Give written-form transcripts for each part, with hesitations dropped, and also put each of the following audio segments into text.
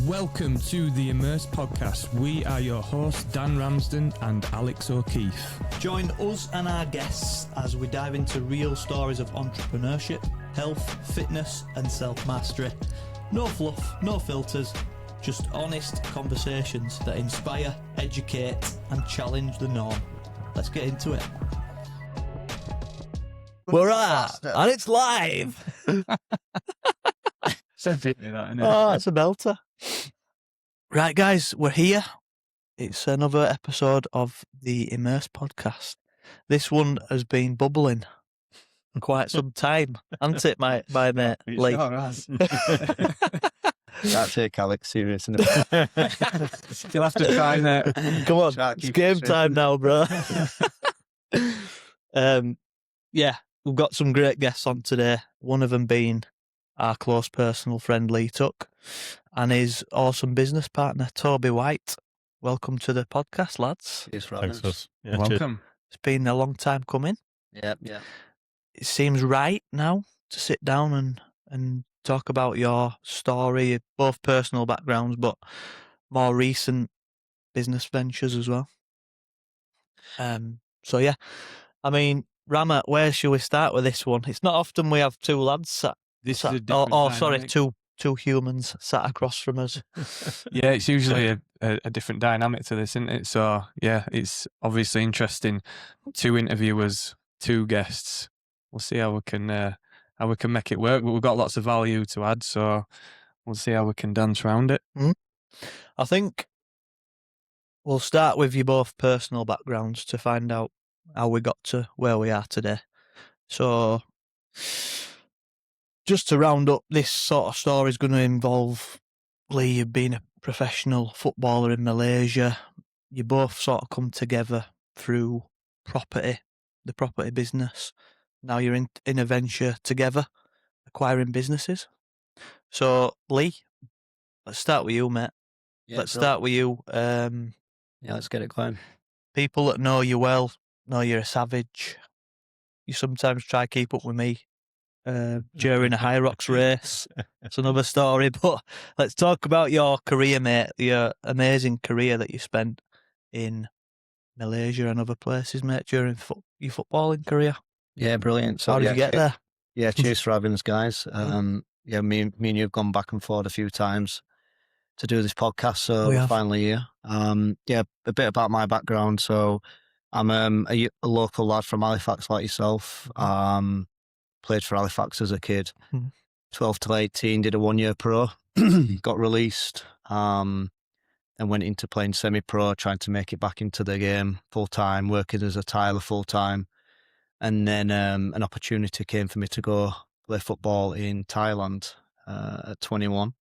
Welcome to the Immerse podcast. We are your hosts, Dan Ramsden and Alex O'Keefe. Join us and our guests as we dive into real stories of entrepreneurship, health, fitness and self-mastery. No fluff, no filters, just honest conversations that inspire, educate and challenge the norm. Let's get into it. We're at, and it's live. Oh, it's a belter. Right, guys, we're here. It's another episode of the Immerse podcast. This one has been bubbling for quite some time, hasn't it, my mate? It Lee? sure has. Can't take Alex serious enough. Still have to try that. Come on, Can't it's keep game it time now, bro. Yeah, we've got some great guests on today. One of them being our close personal friend Lee Tuck and his awesome business partner Toby White. Welcome to the podcast, lads. Cheers for Thanks, having us. us. Yeah, Welcome. It's been a long time coming. Yeah. It seems right now to sit down and talk about your story, both personal backgrounds, but more recent business ventures as well. So yeah, I mean, Rama, where should we start with this one? It's not often we have two lads sat. This sat is a different dynamic. two humans sat across from us. Yeah, it's usually a different dynamic to this, isn't it? So yeah, it's obviously interesting. Two interviewers, two guests. We'll see how we can make it work. But we've got lots of value to add, so we'll see how we can dance around it. I think we'll start with your both personal backgrounds to find out how we got to where we are today. So, just to round up, this sort of story is going to involve Lee. You've been a professional footballer in Malaysia. You both sort of come together through property, the property business. Now you're in a venture together, acquiring businesses. So, Lee, let's start with you, mate. Let's start with you. Yeah, let's get it going. People that know you well know you're a savage. You sometimes try to keep up with me during a High Rocks race. It's another story, but let's talk about your career, mate. Your amazing career that you spent in Malaysia and other places, mate, during your footballing career. Yeah, brilliant. So How did you get there? Yeah, cheers for having us, guys. Yeah, me and you have gone back and forth a few times to do this podcast, so We we're have. finally here. Yeah, a bit about my background. So I'm a local lad from Halifax like yourself. Played for Halifax as a kid. 12 to 18, did a 1 year pro, got released, and went into playing semi-pro, trying to make it back into the game full-time, working as a tiler full-time. And then an opportunity came for me to go play football in Thailand at 21.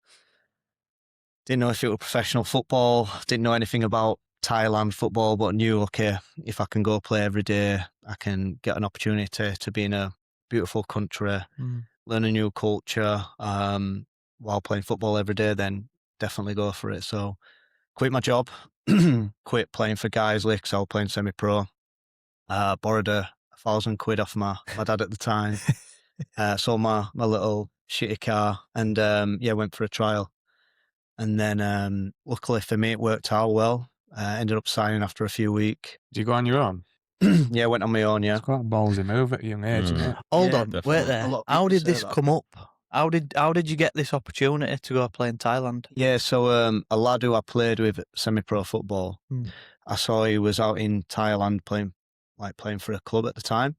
Didn't know if it was professional football, didn't know anything about Thailand football, but knew, okay, if I can go play every day, I can get an opportunity to be in a beautiful country, learn a new culture while playing football every day, then definitely go for it. So quit my job, quit playing for Guiseley because I was playing semi-pro, borrowed £1,000 off my dad at the time, sold my little shitty car and went for a trial. And then luckily for me, it worked out well. Ended up signing after a few weeks. Did you go on your own? Yeah, went on my own, yeah. It's quite a ballsy move at a young age, isn't it? Hold Yeah, on, definitely. wait there. A lot of How people did say this that. come up? How did you get this opportunity to go play in Thailand? Yeah, so a lad who I played with at semi-pro football, I saw he was out in Thailand playing for a club at the time.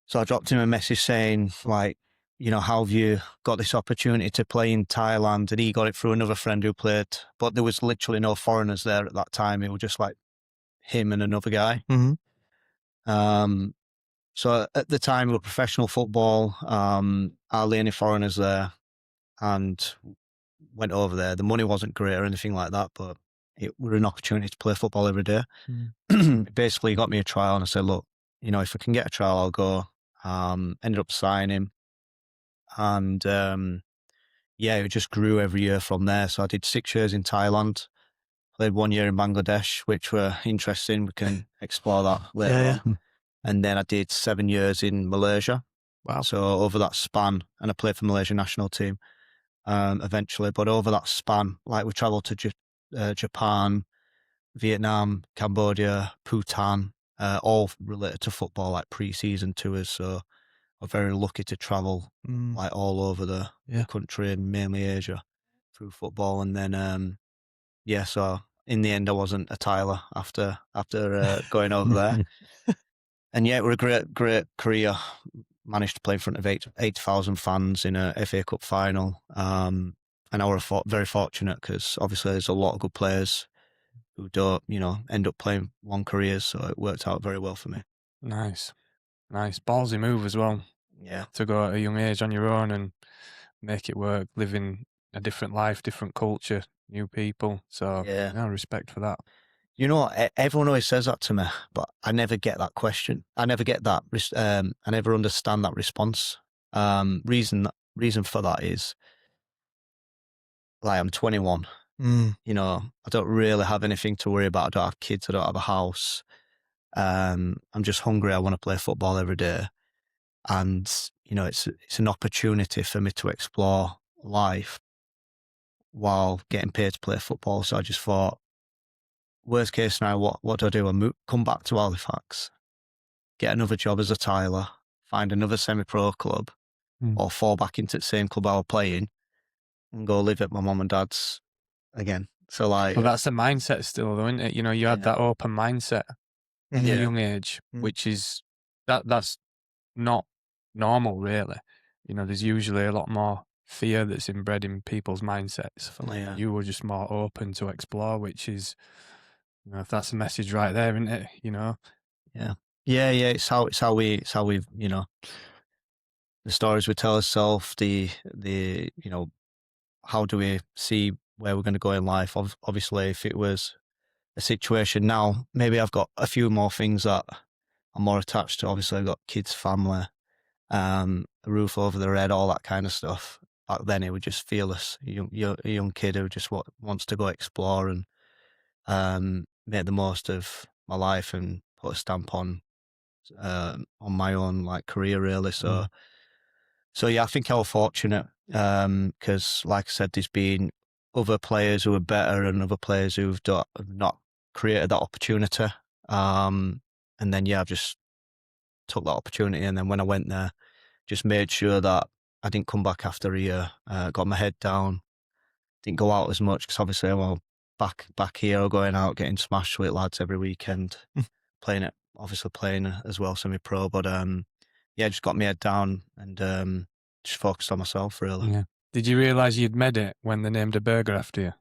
So I dropped him a message saying, like, you know, how have you got this opportunity to play in Thailand? And he got it through another friend who played, but there was literally no foreigners there at that time. It was just like him and another guy. So at the time, we were professional football, hardly any foreigners there, and went over there. The money wasn't great or anything like that, but it was an opportunity to play football every day. Basically, he got me a trial, and I said, look, you know, if I can get a trial, I'll go. Ended up signing, and it just grew every year from there. So I did 6 years in Thailand, played 1 year in Bangladesh, which were interesting. We can explore that later on. And then I did 7 years in Malaysia. Wow. So over that span, and I played for Malaysia national team. eventually. But over that span, like we travelled to Japan, Vietnam, Cambodia, Bhutan, all related to football, like pre-season tours. So I'm very lucky to travel like all over the country and mainly Asia through football. And then, so in the end, I wasn't a Tyler after going over there. And yeah, it was a great career. Managed to play in front of 80,000 fans in a FA Cup final. And I was very fortunate because obviously there's a lot of good players who don't, end up playing long careers. So it worked out very well for me. Nice. Ballsy move as well. Yeah. To go at a young age on your own and make it work, living a different life, different culture, new people. So no respect for that. You know, everyone always says that to me, but I never get that question. I never get that. I never understand that response. Reason for that is, like, I'm 21. I don't really have anything to worry about. I don't have kids. I don't have a house. I'm just hungry. I want to play football every day, and it's an opportunity for me to explore life while getting paid to play football. So I just thought, worst case scenario, what do? I come back to Halifax, get another job as a tiler, find another semi-pro club, or fall back into the same club I was playing and go live at my mum and dad's again. So like, well, that's the mindset still, though, isn't it? You had that open mindset at a young age, which is that's not normal, really. There's usually a lot more fear that's inbred in people's mindsets. You were just more open to explore, which is, if that's a message right there, isn't it? Yeah. It's how we the stories we tell ourselves, the how do we see where we're going to go in life? Obviously, if it was a situation now, maybe I've got a few more things that I'm more attached to. Obviously, I've got kids, family, a roof over their head, all that kind of stuff. Back then, it was just fearless. A young kid who just wants to go explore and make the most of my life and put a stamp on my own like career, really. So yeah, I think I was fortunate because, like I said, there's been other players who are better and other players who've not created that opportunity. And then I've just took that opportunity, and then when I went there, just made sure that I didn't come back after a year. Got my head down, didn't go out as much because obviously, back here, going out getting smashed with lads every weekend, playing as well semi-pro. But just got my head down and just focused on myself, really. Yeah. Did you realise you'd made it when they named a burger after you?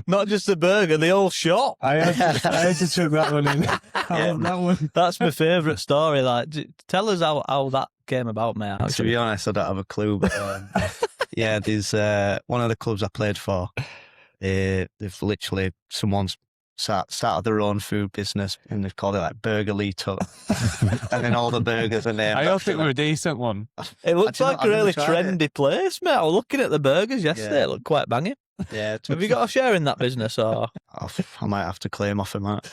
Not just the burger, the whole shop. I had to chuck that one in. That one. That's my favourite story. Like, tell us how that came about, mate. Actually. To be honest, I don't have a clue. But there's one of the clubs I played for. They've literally someone's started their own food business, and they've called it like Burger Lito. And then all the burgers are named. I hope it were a decent one. It looks like a really trendy place, mate. I was looking at the burgers yesterday. Yeah. It looked quite banging. Yeah. Have you got a share in that business, or? I might have to claim off him that.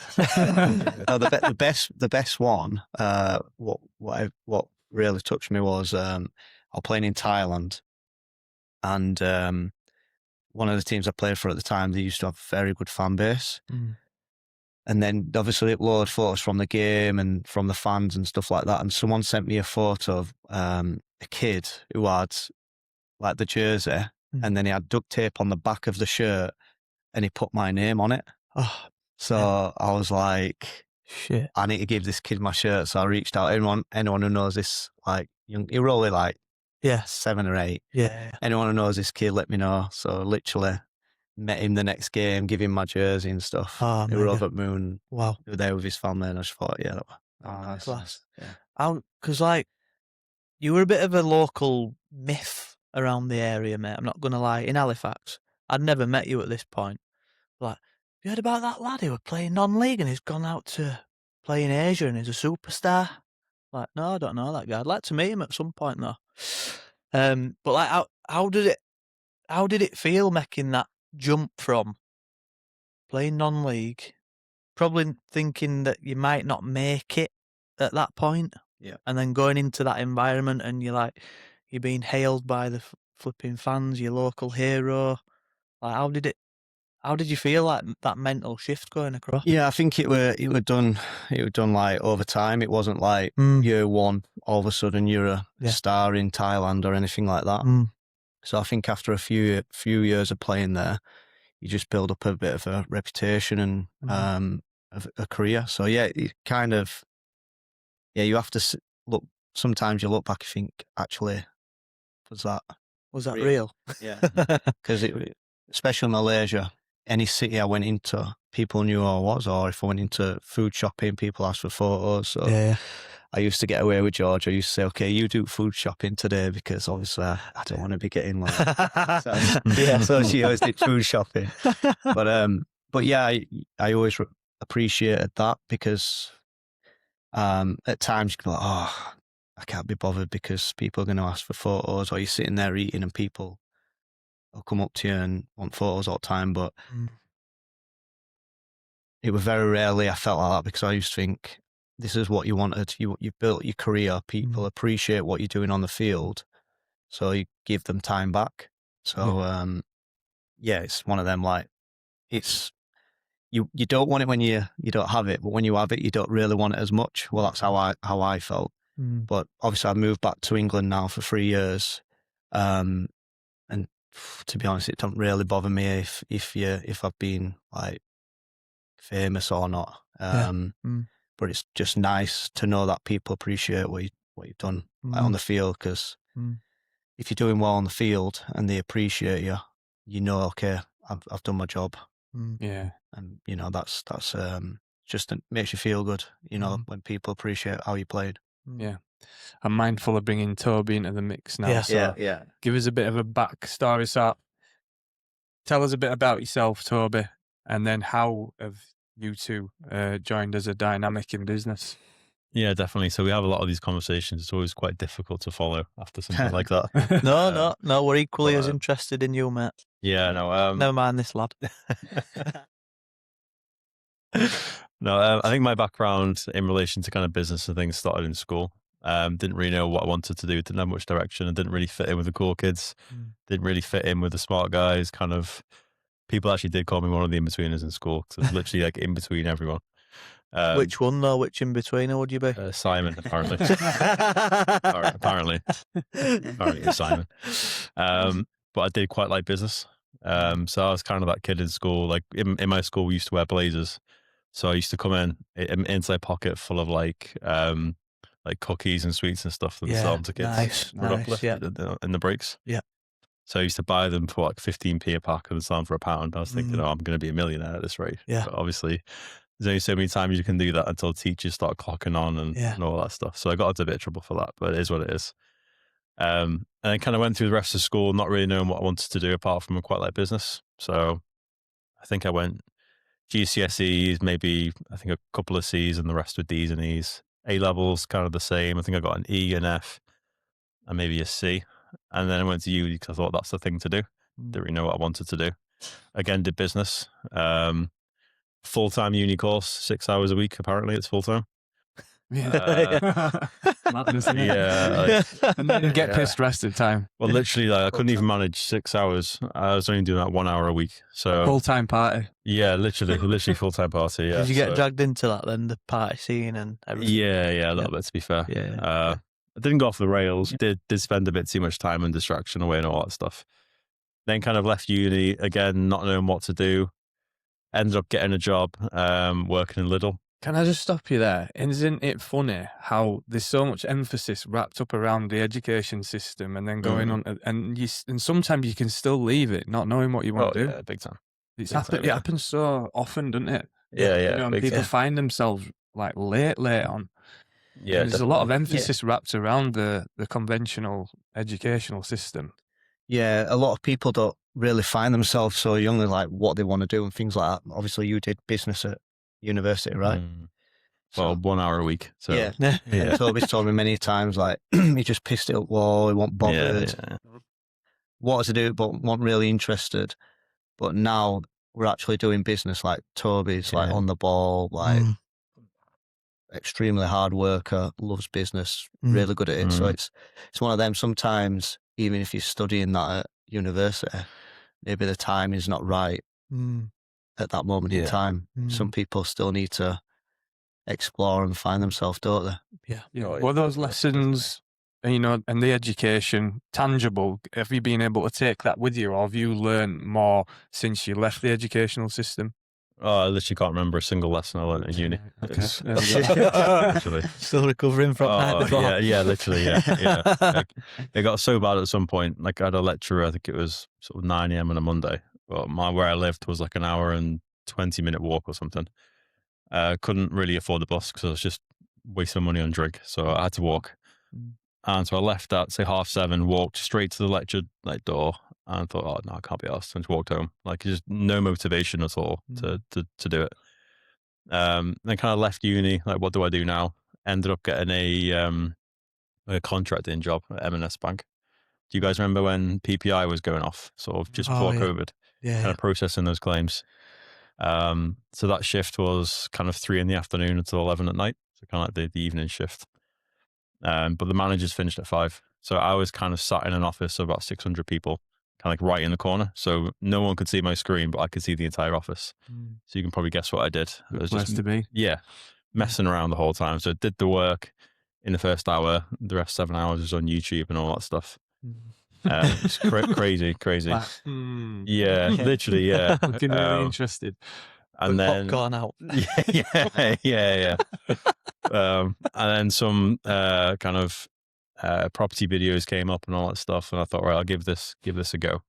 The best one. What really touched me was I was playing in Thailand, and one of the teams I played for at the time, they used to have a very good fan base. And then obviously upload photos from the game and from the fans and stuff like that. And someone sent me a photo of a kid who had like the jersey, and then he had duct tape on the back of the shirt, and he put my name on it. So I was like, shit, I need to give this kid my shirt. So I reached out. Anyone who knows this, like, he were only like 7 or 8. Yeah. Anyone who knows this kid, let me know. So literally met him the next game, give him my jersey and stuff. He were over at Moon. Wow. He was there with his family, and I just thought, that's class. Yeah. Because like, you were a bit of a local myth around the area, mate. I'm not gonna lie. In Halifax, I'd never met you at this point. Like, you heard about that lad who was playing non-league and he's gone out to play in Asia and he's a superstar? Like, no, I don't know that guy. I'd like to meet him at some point though. But like, how did it feel making that jump from playing non-league, probably thinking that you might not make it at that point, and then going into that environment and you're like, You're being hailed by the flipping fans, your local hero. Like, how did you feel like that mental shift going across? Yeah, I think it were done like over time. It wasn't like year one, all of a sudden you're a star in Thailand or anything like that. So I think after a few years of playing there, you just build up a bit of a reputation and a career. So yeah, it kind of, you have to look. Sometimes you look back and think, actually, was that real? Yeah, because especially Malaysia, any city I went into, people knew who I was. Or if I went into food shopping, people asked for photos. So I used to get away with George. I used to say, okay, you do food shopping today, because obviously I don't want to be getting like so she always did food shopping. But yeah, I always appreciated that, because at times you can be like, oh, I can't be bothered because people are going to ask for photos, or you're sitting there eating and people will come up to you and want photos all the time. But it was very rarely I felt like that, because I used to think, this is what you wanted. You built your career. People appreciate what you're doing on the field, so you give them time back. So it's one of them, like, it's you don't want it when you don't have it, but when you have it, you don't really want it as much. Well, that's how I felt. But obviously, I've moved back to England now for 3 years, and to be honest, it don't really bother me if I've been like famous or not. But it's just nice to know that people appreciate what you've done like, on the field, because if you're doing well on the field and they appreciate you, you know, okay, I've done my job. Yeah, and that's just makes you feel good, when people appreciate how you played. Yeah, I'm mindful of bringing Toby into the mix now. Yeah. Give us a bit of a backstory. So, tell us a bit about yourself, Toby, and then how have you two joined as a dynamic in business? Yeah, definitely. So we have a lot of these conversations. It's always quite difficult to follow after something like that. No, we're equally as interested in you, mate. Yeah, no. Never mind this lad. No, I think my background in relation to kind of business and things started in school. Didn't really know what I wanted to do. Didn't have much direction. And didn't really fit in with the cool kids. Didn't really fit in with the smart guys. Kind of people actually did call me one of the in-betweeners in school, because I was literally like in between everyone. Which one though? Which in-betweener would you be? Simon, apparently. apparently it's Simon. But I did quite like business. So I was kind of that kid in school. Like in my school, we used to wear blazers. So I used to come in inside pocket full of like cookies and sweets and stuff that sell them to kids. Nice. Yeah. In the breaks. Yeah. So I used to buy them for like 15p a pack and sell them for £1. I was thinking, I'm going to be a millionaire at this rate. Yeah. But obviously, there's only so many times you can do that until teachers start clocking on and all that stuff. So I got into a bit of trouble for that, but it is what it is. And I kind of went through the rest of school not really knowing what I wanted to do apart from quite like business. So I think I went GCSEs, maybe I think a couple of C's and the rest were D's and E's. A levels kind of the same. I think I got an E, an F, and maybe a C. And then I went to uni because I thought that's the thing to do. Didn't really know what I wanted to do. Again, did business. Full-time uni course, 6 hours a week. Apparently, it's full-time. Madness, isn't it? Yeah, and then get pissed rest of the time. Well, literally, I couldn't even manage 6 hours. I was only doing that 1 hour a week. So full-time party. Yeah, literally full-time party. Yeah. Did you get dragged into that then, the party scene and everything? Yeah, a little bit, to be fair. Yeah. I didn't go off the rails. Did spend a bit too much time and distraction away and all that stuff. Then kind of left uni again, not knowing what to do. Ended up getting a job working in Lidl. Can I just stop you there? Isn't it funny how there's so much emphasis wrapped up around the education system and then going on, and sometimes you can still leave it not knowing what you want to do. Yeah, big time. It happens so often, doesn't it? Yeah. And people find themselves like late on. Yeah, and there's a lot of emphasis wrapped around the conventional educational system. Yeah, a lot of people don't really find themselves so young, like what they want to do and things like that. Obviously, you did business at university, right? Well, 1 hour a week. So yeah. Toby's told me many times, like he just pissed it up wall. He wasn't bothered. Wanted to do it, but wasn't really interested. But now we're actually doing business. Like Toby's like on the ball, like extremely hard worker, loves business, really good at it. So it's one of them. Sometimes, even if you're studying that at university, maybe the time is not right at that moment in time. Some people still need to explore and find themselves, don't they? Yeah. Were those lessons, you know, and the education tangible? Have you been able to take that with you, or have you learned more since you left the educational system? Oh, I literally can't remember a single lesson I learned in uni. Okay. Literally. Still recovering from night before. Yeah, literally, yeah. Like, it got so bad at some point. Like I had a lecturer, I think it was sort of 9 a.m. on a Monday. Well, where I lived was like an hour and 20-minute walk or something. Couldn't really afford the bus because I was just wasting money on drink, so I had to walk. And so I left at say 7:30, walked straight to the lecture door, and thought, oh no, I can't be asked, and just walked home. Like just no motivation at all to do it. Then kind of left uni. Like, what do I do now? Ended up getting a contracting job at M&S Bank. Do you guys remember when PPI was going off, sort of just before COVID? Yeah. Kind of processing those claims. So that shift was kind of 3 p.m. until 11 at night. So kind of like the evening shift. But the managers finished at 5. So I was kind of sat in an office of about 600 people, kind of like right in the corner. So no one could see my screen, but I could see the entire office. So you can probably guess what I did. It was just to be. Yeah. Messing around the whole time. So I did the work in the first hour. The rest 7 hours was on YouTube and all that stuff. It's crazy. Yeah, literally, yeah. Looking really interested. And then popcorn out. Yeah. And then some kind of property videos came up and all that stuff, and I thought, right, I'll give this a go.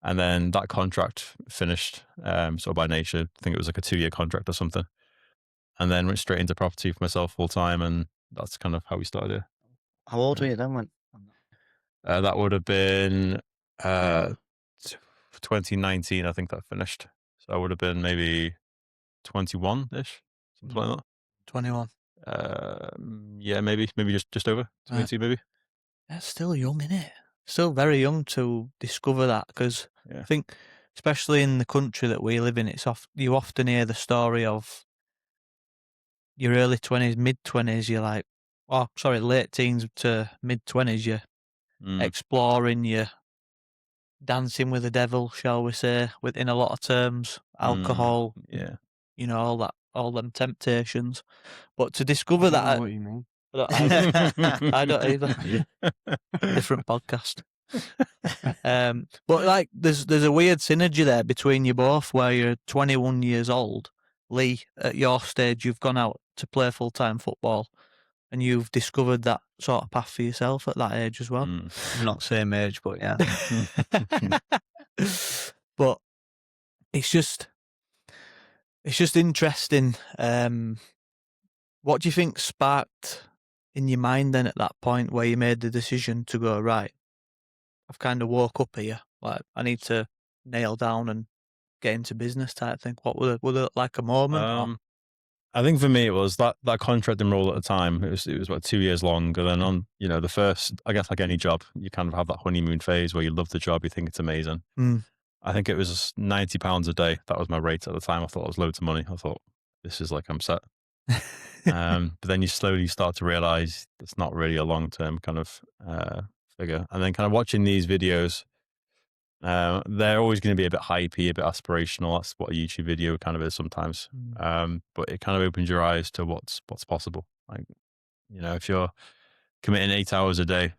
And then that contract finished. So by nature, I think it was like a 2-year contract or something. And then went straight into property for myself full time, and that's kind of how we started it. How old were you then when? That would have been 2019, I think that finished. So I would have been maybe 21-ish, something like that. 21. Yeah, maybe just over 22, maybe. That's still young, isn't it? Still very young to discover that, because I think, especially in the country that we live in, you often hear the story of your early 20s, mid-20s, you're like, late teens to mid-20s, you're exploring, you're dancing with the devil, shall we say, within a lot of terms, alcohol, you know, all them temptations. But to discover that... I know what you mean. I don't either. Different podcast. But like, there's a weird synergy there between you both, where you're 21 years old. Lee, at your stage, you've gone out to play full-time football, and you've discovered that sort of path for yourself at that age as well. Not same age, but yeah. But it's just interesting. What do you think sparked in your mind then at that point where you made the decision to go, right, I've kind of woke up here, like I need to nail down and get into business type thing? What was it like a moment? I think for me it was that contracting role at the time. It was about 2 years long, and then on the first, I guess like any job, you kind of have that honeymoon phase where you love the job, you think it's amazing. I think it was £90 a day. That was my rate at the time. I thought it was loads of money. I thought, this is like, I'm set. But then you slowly start to realize it's not really a long-term kind of figure. And then kind of watching these videos, they're always going to be a bit hypey, a bit aspirational. That's what a YouTube video kind of is sometimes. But it kind of opens your eyes to what's possible. Like, if you're committing 8 hours a day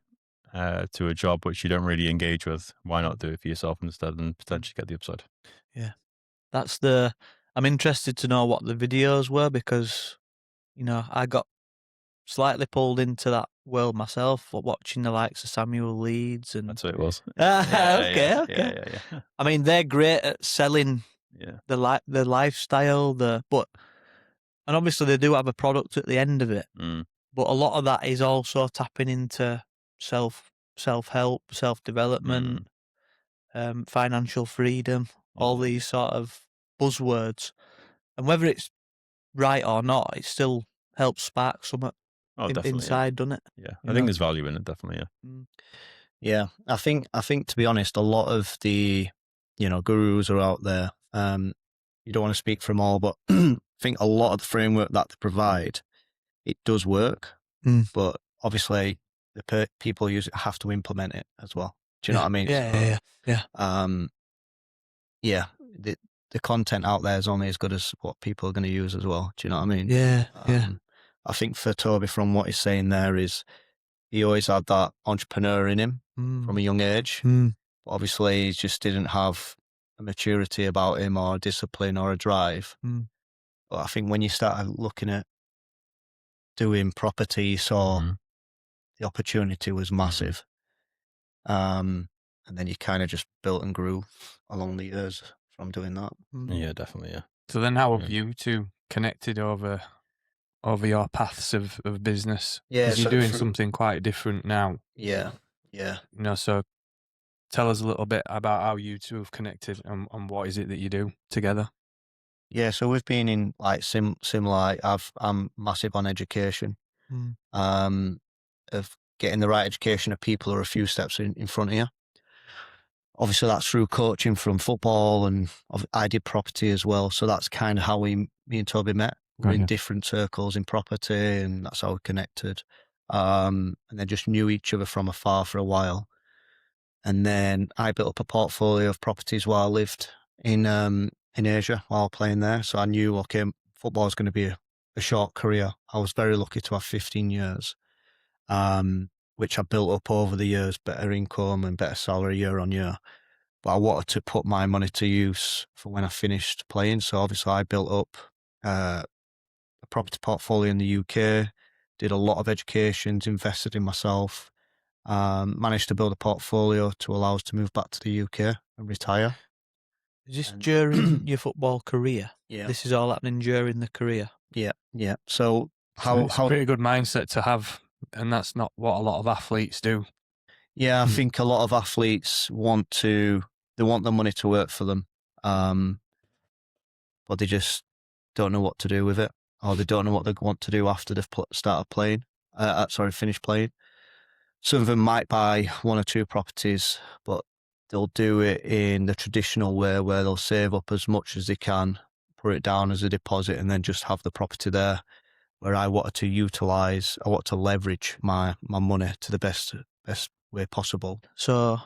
to a job which you don't really engage with, why not do it for yourself instead and potentially get the upside? Yeah. I'm interested to know what the videos were, because, I got slightly pulled into that world myself, watching the likes of Samuel Leeds and... That's what it was. Okay. Yeah. I mean, they're great at selling the lifestyle, and obviously they do have a product at the end of it. But a lot of that is also tapping into self-help, self-development, financial freedom, all these sort of buzzwords. And whether it's right or not, it still helps spark something inside, doesn't it? Yeah, I think there's value in it, definitely, Yeah, I think to be honest, a lot of the, gurus are out there. You don't want to speak for them all, but I think a lot of the framework that they provide it does work, but obviously the people use it have to implement it as well. Do you know what I mean? Yeah. The content out there is only as good as what people are going to use as well. Do you know what I mean? Yeah. I think for Toby, from what he's saying there, is he always had that entrepreneur in him from a young age. But obviously, he just didn't have a maturity about him or a discipline or a drive. But I think when you start looking at doing property, you saw the opportunity was massive. And then you kind of just built and grew along the years from doing that. Yeah, definitely. Yeah. So then how have you two connected over your paths of business? Yeah, Because you're so doing something quite different now. Yeah. So tell us a little bit about how you two have connected and what is it that you do together? Yeah, so we've been in like similar. I'm massive on education. Of getting the right education of people who are a few steps in front of you. Obviously, that's through coaching from football, and I did property as well. So that's kind of how me and Toby met. We're in different circles in property, and that's how we connected. And then just knew each other from afar for a while. And then I built up a portfolio of properties while I lived in Asia while playing there. So I knew, okay, football is going to be a short career. I was very lucky to have 15 years, which I built up over the years, better income and better salary year on year. But I wanted to put my money to use for when I finished playing. So obviously I built up a property portfolio in the UK, did a lot of educations, invested in myself, managed to build a portfolio to allow us to move back to the UK and retire. Is this during your football career? Yeah. This is all happening during the career? Yeah. So it's a pretty good mindset to have, and that's not what a lot of athletes do. Yeah, I think a lot of athletes want the money to work for them, but they just don't know what to do with it, or they don't know what they want to do after they've finished playing. Some of them might buy one or two properties, but they'll do it in the traditional way where they'll save up as much as they can, put it down as a deposit, and then just have the property there. Where I wanted to leverage my money to the best way possible. So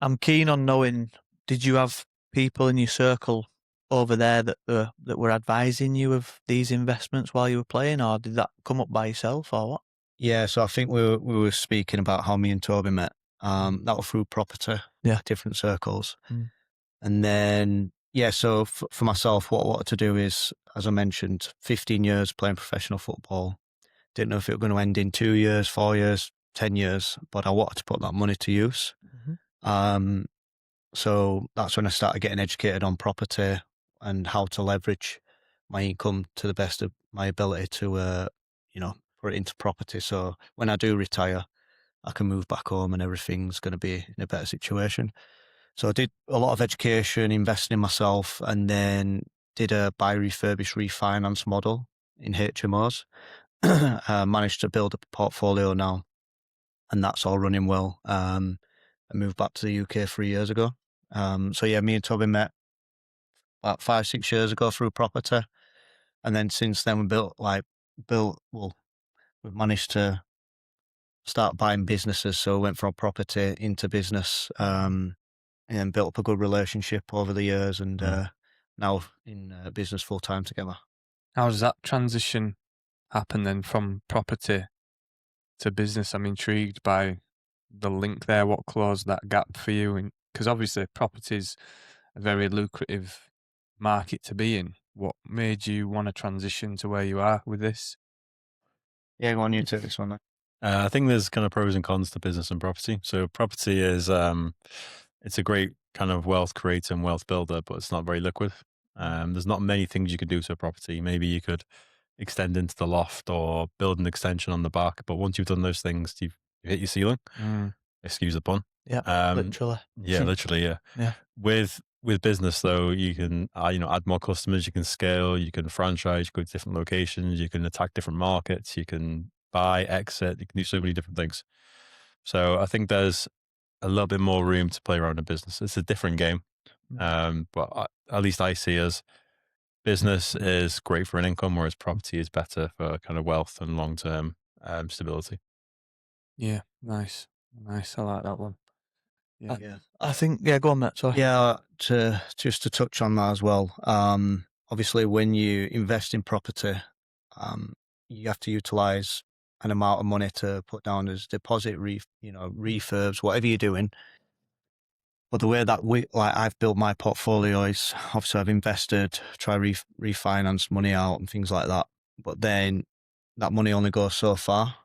I'm keen on knowing, did you have people in your circle over there that were advising you of these investments while you were playing, or did that come up by yourself, or what? Yeah, so I think we were speaking about how me and Toby met. That was through property, different circles. And then, so for myself, what I wanted to do is, as I mentioned, 15 years playing professional football. Didn't know if it was going to end in 2 years, 4 years, 10 years, but I wanted to put that money to use. So that's when I started getting educated on property and how to leverage my income to the best of my ability to, put it into property. So when I do retire, I can move back home and everything's going to be in a better situation. So I did a lot of education, investing in myself, and then did a buy, refurbish, refinance model in HMOs. Managed to build up a portfolio now, and that's all running well. I moved back to the UK 3 years ago. Me and Toby met about 5-6 years ago through property, and then since then we've managed to start buying businesses. So we went from property into business, and built up a good relationship over the years, and now in business full time together. How does that transition happen then from property to business? I'm intrigued by the link there. What closed that gap for you? Because obviously property's a very lucrative market to be in. What made you want to transition to where you are with this? Yeah, go on, you take this one then. I think there's kind of pros and cons to business and property. So property is, it's a great kind of wealth creator and wealth builder, but it's not very liquid. There's not many things you could do to a property. Maybe you could extend into the loft or build an extension on the back, but once you've done those things, you've hit your ceiling. Excuse the pun. Yeah, literally. Yeah, literally. Yeah. Yeah. With business though, you can add more customers, you can scale, you can franchise, you go to different locations, you can attack different markets, you can buy, exit, you can do so many different things. So I think there's a little bit more room to play around in business. It's a different game, but at least I see as business is great for an income, whereas property is better for kind of wealth and long-term stability. Yeah, nice. I like that one. Yeah. I think, go on, Matt, sorry. Yeah, just to touch on that as well. Obviously, when you invest in property, you have to utilize an amount of money to put down as deposit, refurbs, whatever you're doing. But the way that I've built my portfolio is obviously I've invested, try refinance money out and things like that. But then that money only goes so far.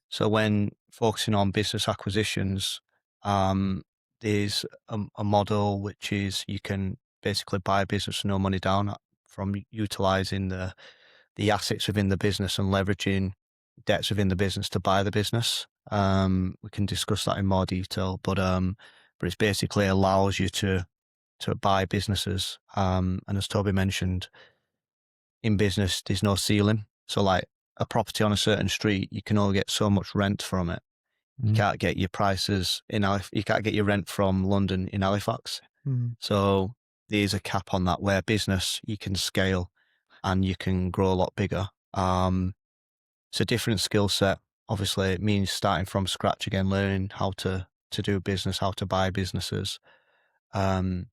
So when focusing on business acquisitions, there's a model which is you can basically buy a business with no money down from utilizing the assets within the business and leveraging debts within the business to buy the business. We can discuss that in more detail, but it basically allows you to buy businesses. And as Toby mentioned, in business, there's no ceiling. So like a property on a certain street, you can only get so much rent from it. You can't get your prices you can't get your rent from London in Halifax. So there's a cap on that, where business, you can scale and you can grow a lot bigger. It's a different skill set. Obviously, it means starting from scratch again, learning how to do business, how to buy businesses. But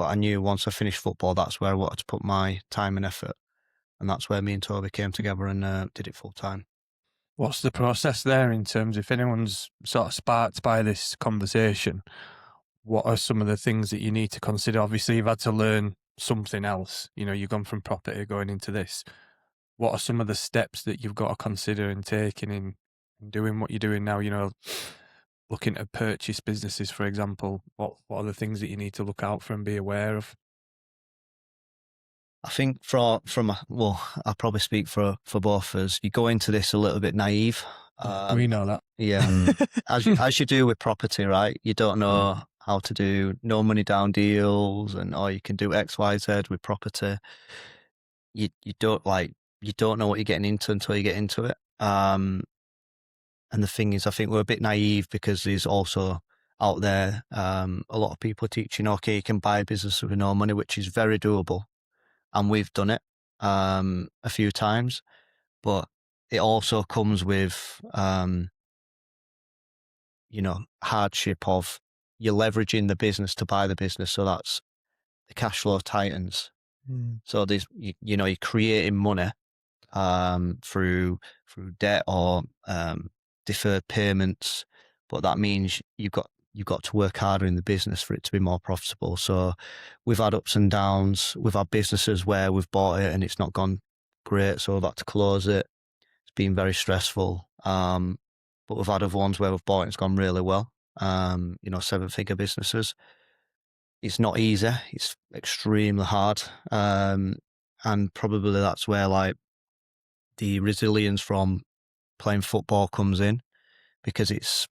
I knew once I finished football, that's where I wanted to put my time and effort. And that's where me and Toby came together and did it full time. What's the process there in terms, if anyone's sort of sparked by this conversation, what are some of the things that you need to consider? Obviously, you've had to learn something else. You've gone from property going into this. What are some of the steps that you've got to consider in taking in doing what you're doing now? Looking to purchase businesses, for example. What are the things that you need to look out for and be aware of? I think I'll probably speak for both of us. You go into this a little bit naive. We know that. Yeah. as you do with property, right? You don't know how to do no money down deals, or you can do X, Y, Z with property. You don't know what you're getting into until you get into it. And the thing is, I think we're a bit naive because there's also out there a lot of people teaching, okay, you can buy a business with no money, which is very doable. And we've done it a few times, but it also comes with, hardship of you're leveraging the business to buy the business. So that's the cash flow tightens. So there's, you're creating money through debt or deferred payments, but that means you've got to work harder in the business for it to be more profitable. So we've had ups and downs. We've had businesses where we've bought it and it's not gone great, so we've had to close it. It's been very stressful. But we've had other ones where we've bought it and it's gone really well. 7-figure businesses. It's not easy. It's extremely hard. And probably that's where like the resilience from playing football comes in, because it's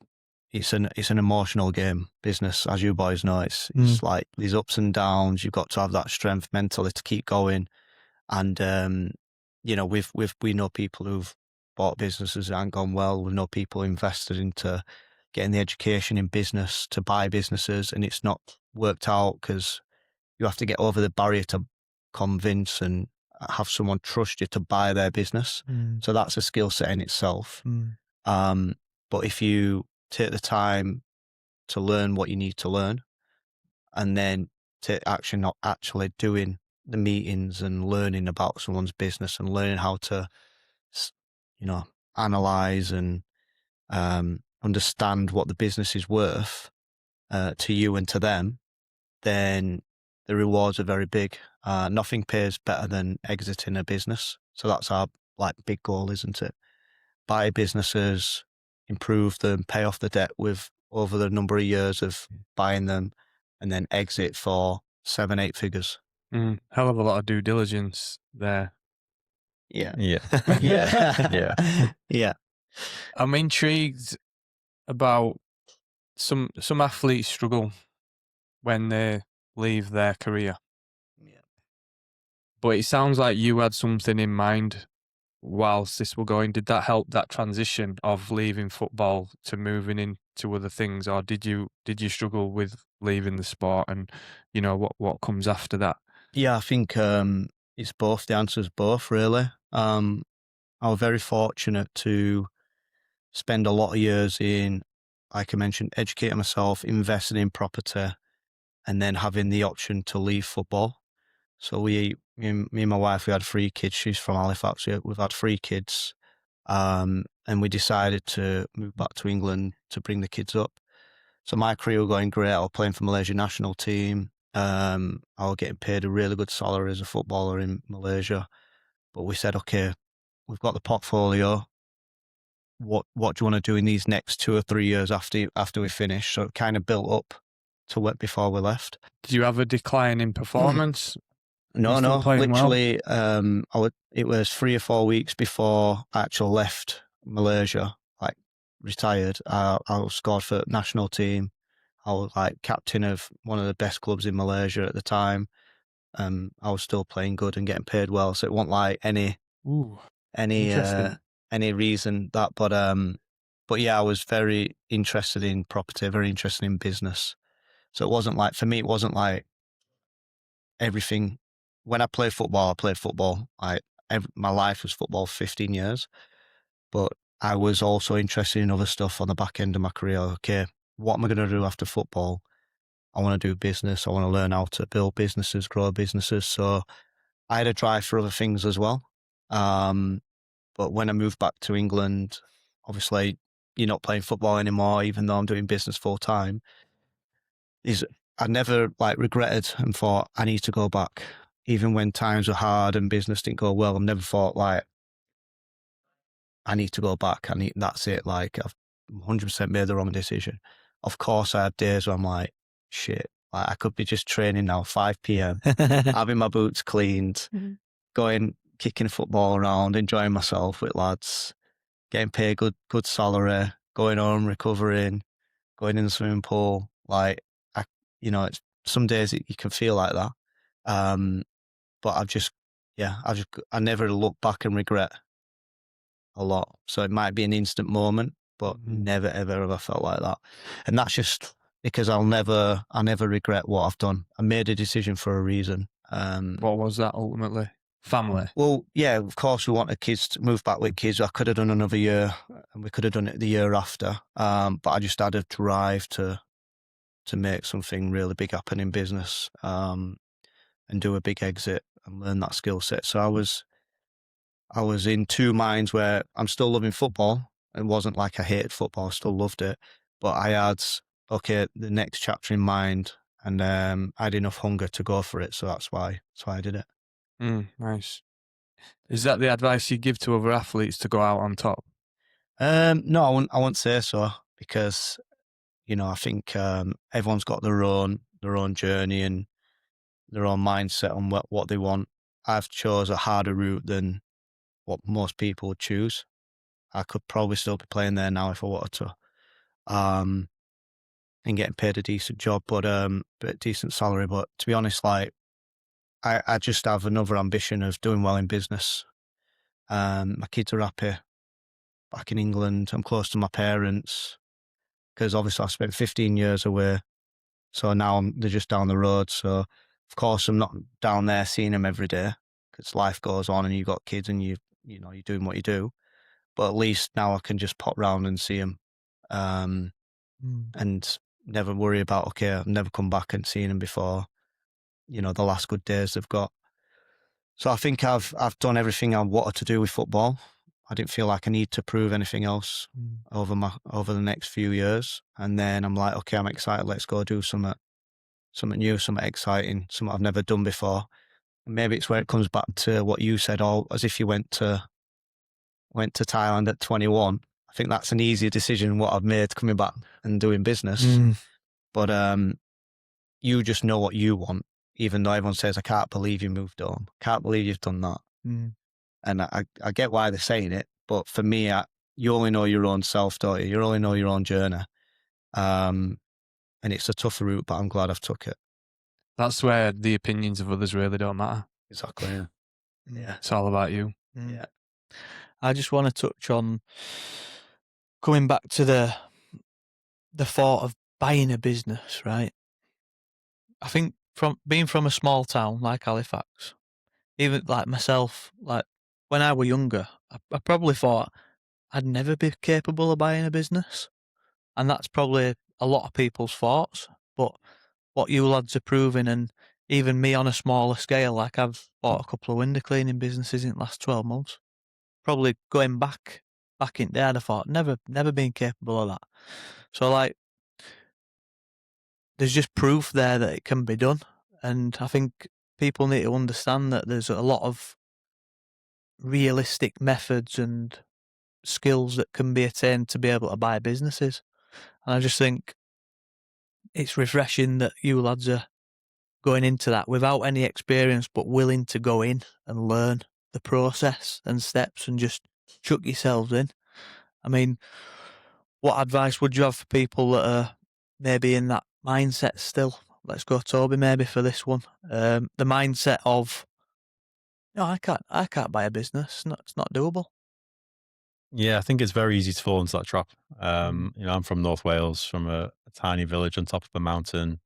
an emotional game, business, as you boys know. It's like these ups and downs. You've got to have that strength mentally to keep going. And we know people who've bought businesses that haven't gone well. We know people invested into getting the education in business to buy businesses, and it's not worked out because you have to get over the barrier to convince and have someone trust you to buy their business. So that's a skill set in itself. But if you take the time to learn what you need to learn and then take action, not actually doing the meetings and learning about someone's business and learning how to, analyze and understand what the business is worth to you and to them, then the rewards are very big. Nothing pays better than exiting a business. So that's our big goal, isn't it? Buy businesses, improve them, pay off the debt with over the number of years of buying them, and then exit for 7-8 figures. Hell of a lot of due diligence there. Yeah. Yeah. I'm intrigued about some athletes struggle when they leave their career. Yeah. But it sounds like you had something in mind whilst this were going. Did that help that transition of leaving football to moving into other things, or did you struggle with leaving the sport and what comes after that? Yeah, I think It's both. The answer is both, really. I was very fortunate to spend a lot of years in, like I mentioned, educating myself, investing in property, and then having the option to leave football. So me and my wife, we had 3 kids. She's from Halifax. We've had 3 kids. And we decided to move back to England to bring the kids up. So my career was going great. I was playing for Malaysia national team. I was getting paid a really good salary as a footballer in Malaysia. But we said, okay, we've got the portfolio. What do you want to do in these next 2 or 3 years after we finish? So it kind of built up to what before we left. Did you have a decline in performance? No, literally, well? it was 3 or 4 weeks before I actually left Malaysia, like retired. I was scored for national team. I was like captain of one of the best clubs in Malaysia at the time. I was still playing good and getting paid well, so it wasn't like any reason that. But yeah, I was very interested in property, very interested in business. So it wasn't like, for me, it wasn't like everything. When I played football, my life was football for 15 years. But I was also interested in other stuff on the back end of my career. Okay, what am I going to do after football? I want to do business. I want to learn how to build businesses, grow businesses. So I had a drive for other things as well. But when I moved back to England, obviously you're not playing football anymore, even though I'm doing business full time. I never like regretted and thought I need to go back. Even when times were hard and business didn't go well, I've never thought like I need to go back. That's it. Like I've 100% made the wrong decision. Of course, I had days where I'm like, shit, like I could be just training now, 5 p.m, having my boots cleaned, going, kicking a football around, enjoying myself with lads, getting paid good salary, going home, recovering, going in the swimming pool. Like, it's some days you can feel like that. But I never look back and regret a lot. So it might be an instant moment, but never ever have I felt like that. And that's just because I never regret what I've done. I made a decision for a reason. What was that ultimately? Family? Well, yeah, of course we wanted kids to move back with kids. I could have done another year and we could have done it the year after. But I just had a drive to make something really big happen in business, and do a big exit and learn that skill set. So I was in 2 minds where I'm still loving football. It wasn't like I hated football. I still loved it. But I had, the next chapter in mind, and I had enough hunger to go for it. So that's why I did it. Nice. Is that the advice you give to other athletes to go out on top? No, I wouldn't say so, because, I think everyone's got their own journey and their own mindset on what they want. I've chose a harder route than what most people would choose. I could probably still be playing there now if I wanted to, and getting paid a decent job, but decent salary. But to be honest, like I just have another ambition of doing well in business. My kids are happy back in England. I'm close to my parents because obviously I spent 15 years away. So now they're just down the road. So of course I'm not down there seeing them every day because life goes on and you've got kids and you're doing what you do. But at least now I can just pop round and see them, and never worry about, okay, I've never come back and seen them before, the last good days they've got. So I think I've done everything I wanted to do with football. I didn't feel like I need to prove anything else over the next few years. And then I'm like, okay, I'm excited. Let's go do something new, something exciting, something I've never done before. And maybe it's where it comes back to what you said, as if you went to Thailand at 21. I think that's an easier decision what I've made coming back and doing business. But you just know what you want, even though everyone says, I can't believe you moved home. Can't believe you've done that. And I get why they're saying it. But for me, you only know your own self, don't you? You only know your own journey. And it's a tougher route, but I'm glad I've took it. That's where the opinions of others really don't matter. Exactly. Yeah. It's all about you. Yeah. I just want to touch on coming back to the thought of buying a business, right? I think from being from a small town like Halifax, even like myself, like when I were younger, I probably thought I'd never be capable of buying a business. And that's probably a lot of people's thoughts. But what you lads are proving, and even me on a smaller scale, like I've bought a couple of window cleaning businesses in the last 12 months. Probably going back in there, I'd have thought, never been capable of that. So like, there's just proof there that it can be done. And I think people need to understand that there's a lot of realistic methods and skills that can be attained to be able to buy businesses. And I just think it's refreshing that you lads are going into that without any experience, but willing to go in and learn the process and steps and just chuck yourselves in. I mean, what advice would you have for people that are maybe in that mindset still? Let's go Toby maybe for this one. The mindset of, no, I can't buy a business. It's not doable. Yeah, I think it's very easy to fall into that trap. You know, I'm from North Wales, from a tiny village on top of a mountain.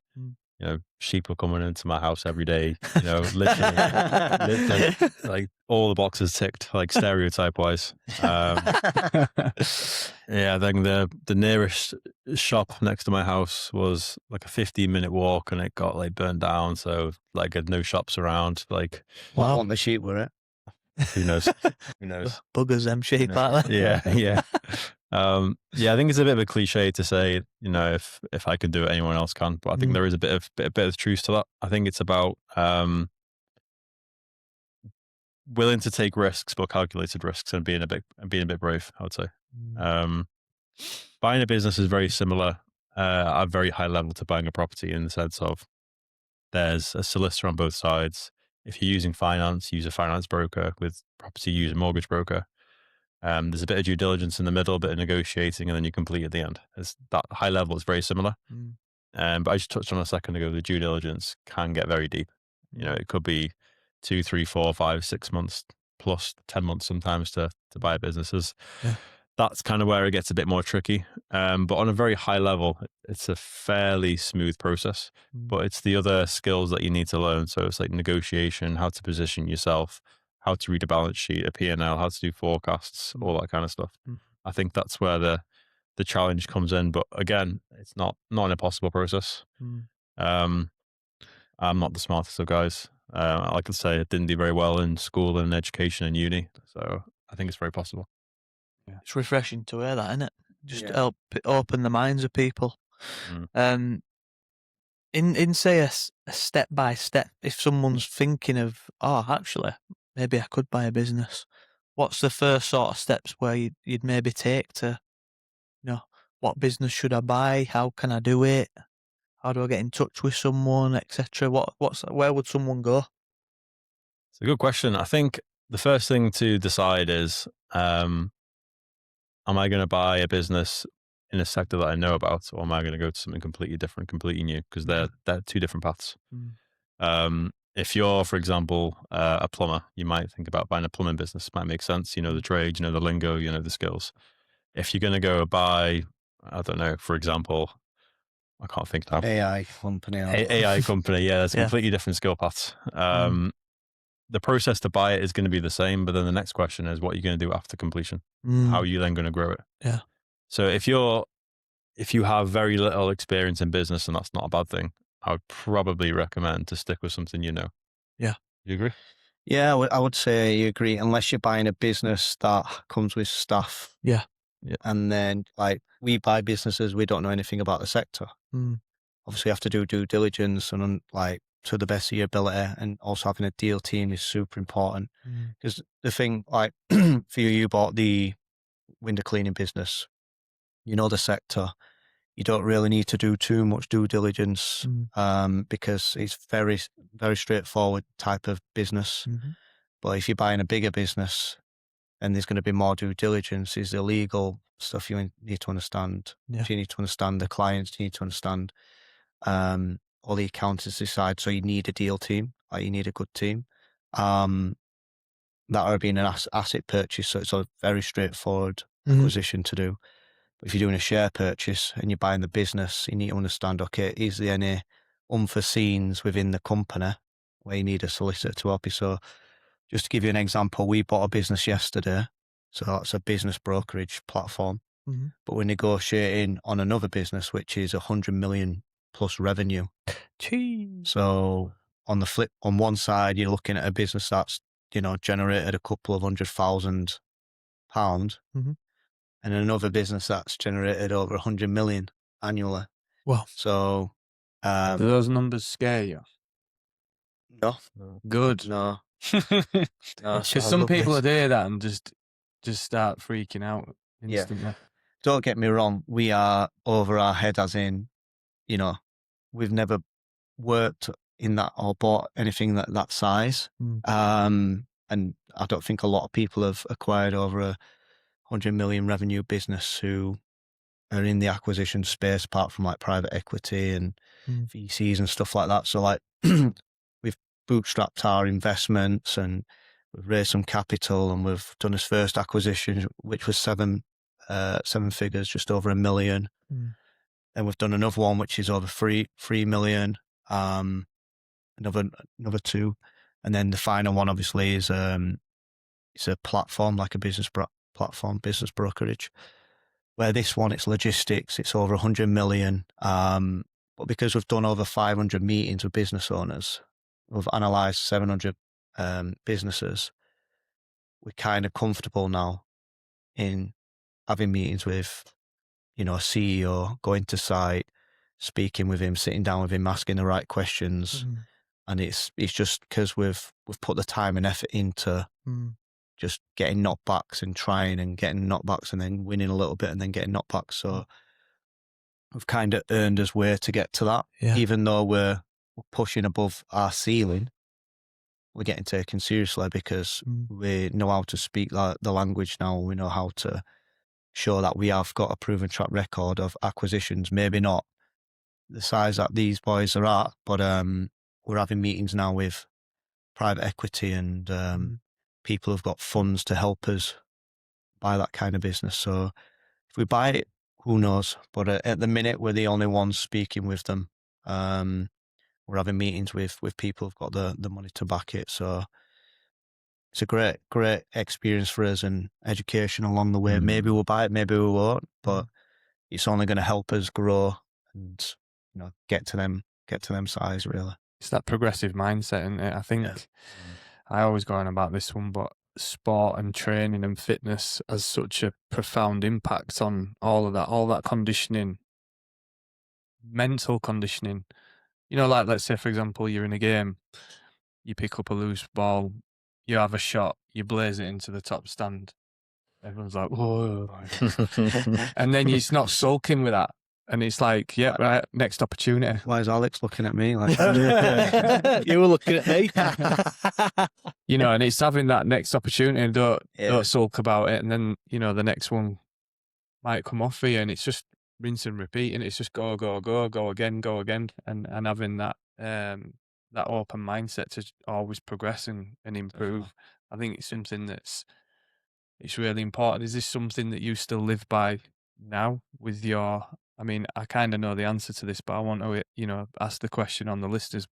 You know, sheep are coming into my house every day. You know, literally like all the boxes ticked, like stereotype wise. Yeah, then the nearest shop next to my house was like a 15-minute walk, and it got like burnt down. So like, had no shops around. Like, wow. What the sheep were it? Who knows? Who knows? Buggers, them sheep, aren't they? Yeah. Yeah, I think it's a bit of a cliche to say, you know, if I can do it, anyone else can. But I think there is a bit of truth to that. I think it's about willing to take risks, but calculated risks, and being a bit brave, I would say. Buying a business is very similar at a very high level to buying a property, in the sense of there's a solicitor on both sides. If you're using finance, use a finance broker. With property, use a mortgage broker. There's a bit of due diligence in the middle, a bit of negotiating, and then you complete at the end. That high level is very similar. But I just touched on a second ago, the due diligence can get very deep. You know, it could be 2, 3, 4, 5, 6 months plus 10 months sometimes to buy businesses. Yeah. That's kind of where it gets a bit more tricky. But on a very high level, it's a fairly smooth process. But it's the other skills that you need to learn. So it's like negotiation, how to position yourself, how to read a balance sheet, a P&L, how to do forecasts, all that kind of stuff. I think that's where the challenge comes in. But again, it's not an impossible process. I'm not the smartest of guys. Like I say, I didn't do very well in school and education and uni. So I think it's very possible. Yeah. It's refreshing to hear that, isn't it? Just to help open the minds of people. In say a step by step, if someone's thinking of, actually, maybe I could buy a business, what's the first sort of steps where you'd maybe take to, you know, what business should I buy? How can I do it? How do I get in touch with someone, etc.? Where would someone go? It's a good question. I think the first thing to decide is, am I going to buy a business in a sector that I know about, or am I going to go to something completely different, completely new? Because they're two different paths. If you're, for example, a plumber, you might think about buying a plumbing business. It might make sense. You know the trade, you know the lingo, you know the skills. If you're going to go buy, I don't know, for example, I can't think now. AI company. AI company, yeah, there's completely different skill paths. The process to buy it is going to be the same, but then the next question is, what are you going to do after completion? How are you then going to grow it? Yeah. So if you have very little experience in business, and that's not a bad thing, I would probably recommend to stick with something you know. Yeah. You agree? Yeah, I would say you agree, unless you're buying a business that comes with staff. Yeah. And then, like, we buy businesses, we don't know anything about the sector. Obviously, you have to do due diligence and, like, to the best of your ability, and also having a deal team is super important. Because the thing, like, for you bought the window cleaning business, you know the sector, you don't really need to do too much due diligence because it's very, very straightforward type of business. But if you're buying a bigger business, then there's going to be more due diligence. Is the legal stuff you need to understand. So you need to understand the clients, you need to understand all the accountancy side. So you need a deal team, you need a good team. That would be an asset purchase, so it's a very straightforward acquisition to do. But if you're doing a share purchase and you're buying the business, you need to understand, okay, is there any unforeseens within the company where you need a solicitor to help you? So just to give you an example, we bought a business yesterday. So that's a business brokerage platform. But we're negotiating on another business, which is 100 million plus revenue. Jeez. So on the flip, on one side, you're looking at a business that's, generated a couple of £100,000, and another business that's generated over 100 million annually. Wow. So, do those numbers scare you? No. Good. No. Because some people would hear that and just start freaking out instantly. Yeah. Don't get me wrong, we are over our head, as in, we've never worked in that or bought anything that size. And I don't think a lot of people have acquired over 100 million revenue business who are in the acquisition space, apart from like private equity and VCs and stuff like that. So like we've bootstrapped our investments and we've raised some capital, and we've done his first acquisition, which was seven figures, just over $1 million. Then we've done another one, which is over 3 million. Another 2. And then the final one obviously is, it's a platform, like a business platform, business brokerage, where this one, it's logistics, it's over 100 million. But because we've done over 500 meetings with business owners, we've analysed 700 businesses, we're kind of comfortable now in having meetings with, a CEO, going to site, speaking with him, sitting down with him, asking the right questions. And it's just because we've put the time and effort into just getting knockbacks and trying and getting knockbacks and then winning a little bit and then getting knockbacks. So we've kind of earned us way to get to that. Yeah. Even though we're pushing above our ceiling, we're getting taken seriously because we know how to speak the language now. We know how to show that we have got a proven track record of acquisitions. Maybe not the size that these boys are at, but we're having meetings now with private equity and people who've got funds to help us buy that kind of business. So if we buy it, who knows? But at the minute, we're the only ones speaking with them. We're having meetings with people who've got the money to back it. So it's a great experience for us and education along the way. Maybe we'll buy it, maybe we won't, but it's only going to help us grow and get to them size, really. It's that progressive mindset, isn't it? I think I always go on about this one, but sport and training and fitness has such a profound impact on all that conditioning, mental conditioning. Like let's say, for example, you're in a game, you pick up a loose ball, you have a shot, you blaze it into the top stand. Everyone's like, whoa. And then you're not sulking with that. And it's like, yeah, right, next opportunity. Why is Alex looking at me like you were looking at me? And it's having that next opportunity and don't sulk about it. And then, the next one might come off for you, and it's just rinse and repeat, and it's just go again, and having that that open mindset to always progress and improve. I think it's something it's really important. Is this something that you still live by now with your, I mean, I kind of know the answer to this, but I want to, ask the question on the listener's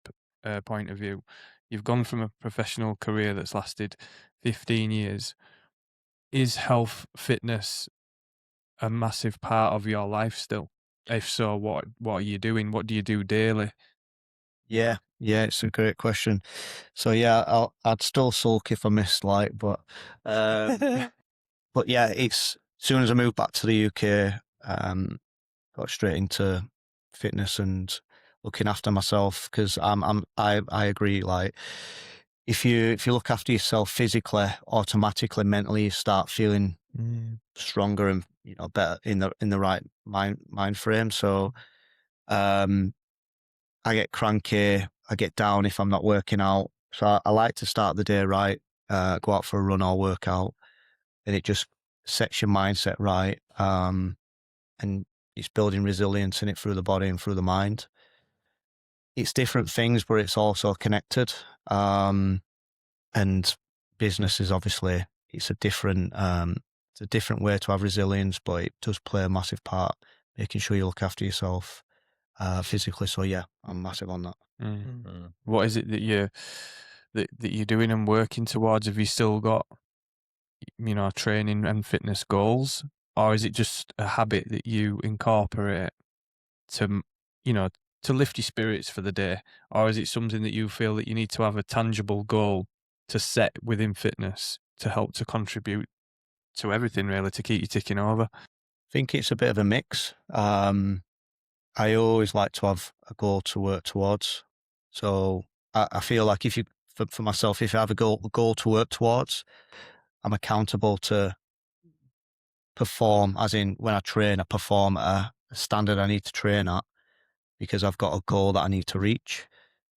point of view. You've gone from a professional career that's lasted 15 years. Is health, fitness a massive part of your life still? If so, what are you doing? What do you do daily? Yeah, it's a great question. So yeah, I'd still sulk if I missed but yeah, it's as soon as I moved back to the UK, got straight into fitness and looking after myself, because I agree, like if you look after yourself physically, automatically mentally you start feeling stronger and better in the right mind frame. So I get cranky, I get down if I'm not working out. So I like to start the day right, go out for a run or work out, and it just sets your mindset right. And it's building resilience in it through the body and through the mind. It's different things, but it's also connected. And business is obviously, it's a different way to have resilience, but it does play a massive part, making sure you look after yourself physically. So yeah, I'm massive on that. What is it that that you're doing and working towards? Have you still got, training and fitness goals, or is it just a habit that you incorporate to, to lift your spirits for the day? Or is it something that you feel that you need to have a tangible goal to set within fitness to help to contribute to everything, really, to keep you ticking over? I think it's a bit of a mix. I always like to have a goal to work towards. So I feel like for myself, if I have a goal to work towards, I'm accountable to perform, as in when I train, I perform at a standard I need to train at because I've got a goal that I need to reach.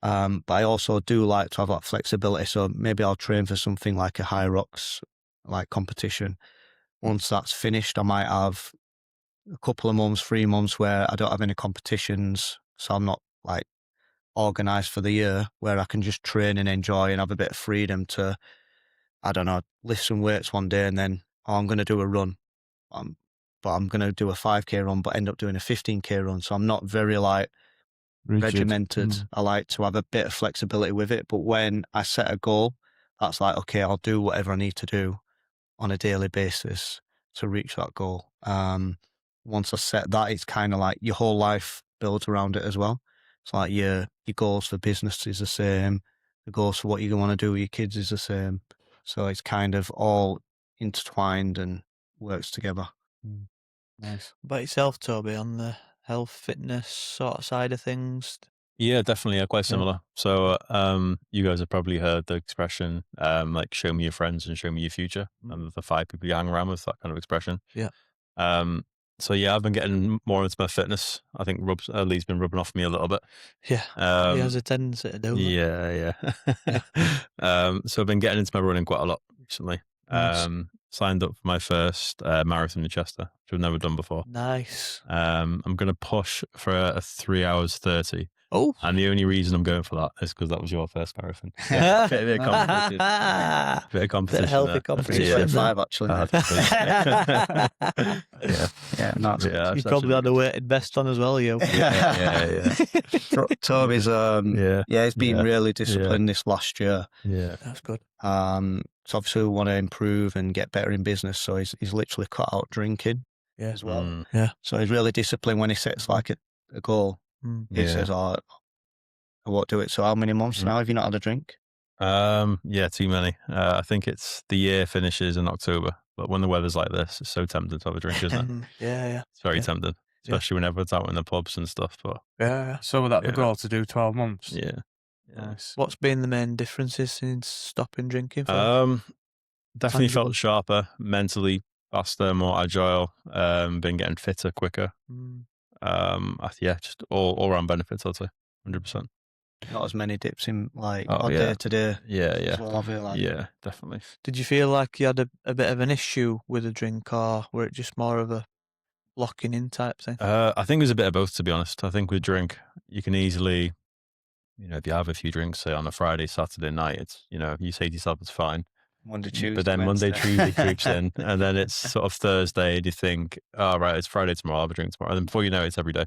But I also do like to have that flexibility. So maybe I'll train for something like a high rocks, like competition. Once that's finished, I might have a couple of months, 3 months where I don't have any competitions. So I'm not like organized for the year, where I can just train and enjoy and have a bit of freedom to, I don't know, lift some weights one day and then, I'm going to do a run. But I'm going to do a 5K run, but end up doing a 15K run. So I'm not very like regimented. I like to have a bit of flexibility with it. But when I set a goal, that's like, okay, I'll do whatever I need to do on a daily basis to reach that goal. Once I set that, it's kind of like your whole life builds around it as well. It's like your goals for business is the same. The goals for what you want to do with your kids is the same. So it's kind of all intertwined and works together. Nice. What about yourself, Toby, on the health, fitness sort of side of things? Yeah, definitely. Yeah, quite similar. So, you guys have probably heard the expression, like "show me your friends and show me your future," and the 5 people you hang around with, that kind of expression. Yeah. So yeah, I've been getting more into my fitness. I think Lee's been rubbing off me a little bit. Yeah, he has a tendency to do that. Yeah. So I've been getting into my running quite a lot recently. Nice. Signed up for my first marathon in Chester, which I've never done before. Nice. I'm going to push for a 3 hours 30. Oh. And the only reason I'm going for that is because that was your first marathon. Yeah, bit of competition. Bit of competition. Bit of healthy competition. Yeah, 5 actually. You probably had a weighted vest on as well, you. Yeah. Toby's he's been really disciplined this last year. Yeah, that's good. So obviously we want to improve and get better in business. So he's literally cut out drinking as well. Yeah. So he's really disciplined when he sets like a goal. He says, I won't do it. So how many months now have you not had a drink? Yeah, too many. I think it's the year finishes in October, but when the weather's like this, it's so tempting to have a drink, isn't it? Yeah. It's very tempting, especially when everyone's out in the pubs and stuff. But yeah. So with that, the goal to do 12 months. Yeah. Nice. What's been the main differences since stopping drinking? Definitely felt sharper, mentally faster, more agile. Been getting fitter quicker. Just all around benefits, I'd say, 100%. Not as many dips in day to day. Yeah. Well, I feel like. Yeah, definitely. Did you feel like you had a bit of an issue with a drink, or were it just more of a locking in type thing? I think there's a bit of both, to be honest. I think with drink, you can easily, if you have a few drinks, say on a Friday, Saturday night, it's, you say to yourself, it's fine. Monday, Tuesday, but then Wednesday. Monday, Tuesday creeps in, and then it's sort of Thursday, and you think, oh, right, it's Friday tomorrow, I'll have a drink tomorrow. And then before you know it, it's every day,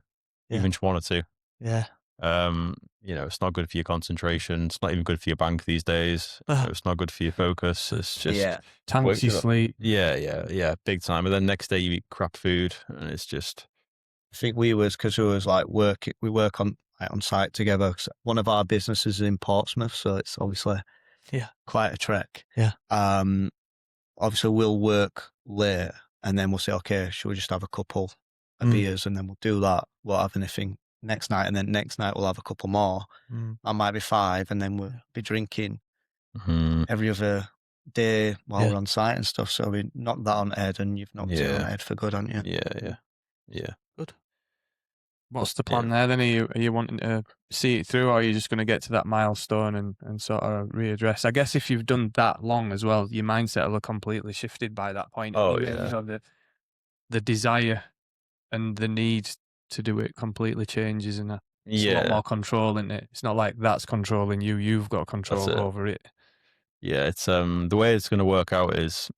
even just 1 or 2. Yeah. It's not good for your concentration. It's not even good for your bank these days. It's not good for your focus. It's just tanks your sleep. Yeah, big time. And then next day you eat crap food, and it's just. I think because we was like we work on site together. One of our businesses is in Portsmouth, so it's obviously quite a trek. Yeah. Obviously we'll work late, and then we'll say, okay, should we just have a couple of beers, and then we'll do that. We'll have anything next night, and then next night we'll have a couple more. That might be 5, and then we'll be drinking every other day while we're on site and stuff. So we knocked that on head, and you've knocked it on head for good, haven't you? Yeah. Good. What's the plan there then? Are you wanting to see it through, or are you just going to get to that milestone and sort of readdress? I guess if you've done that long as well, your mindset will have completely shifted by that point. Oh, the desire and the need to do it completely changes, and it's a lot more control in it. It's not like that's controlling you; you've got control over it. Yeah, it's the way it's going to work out is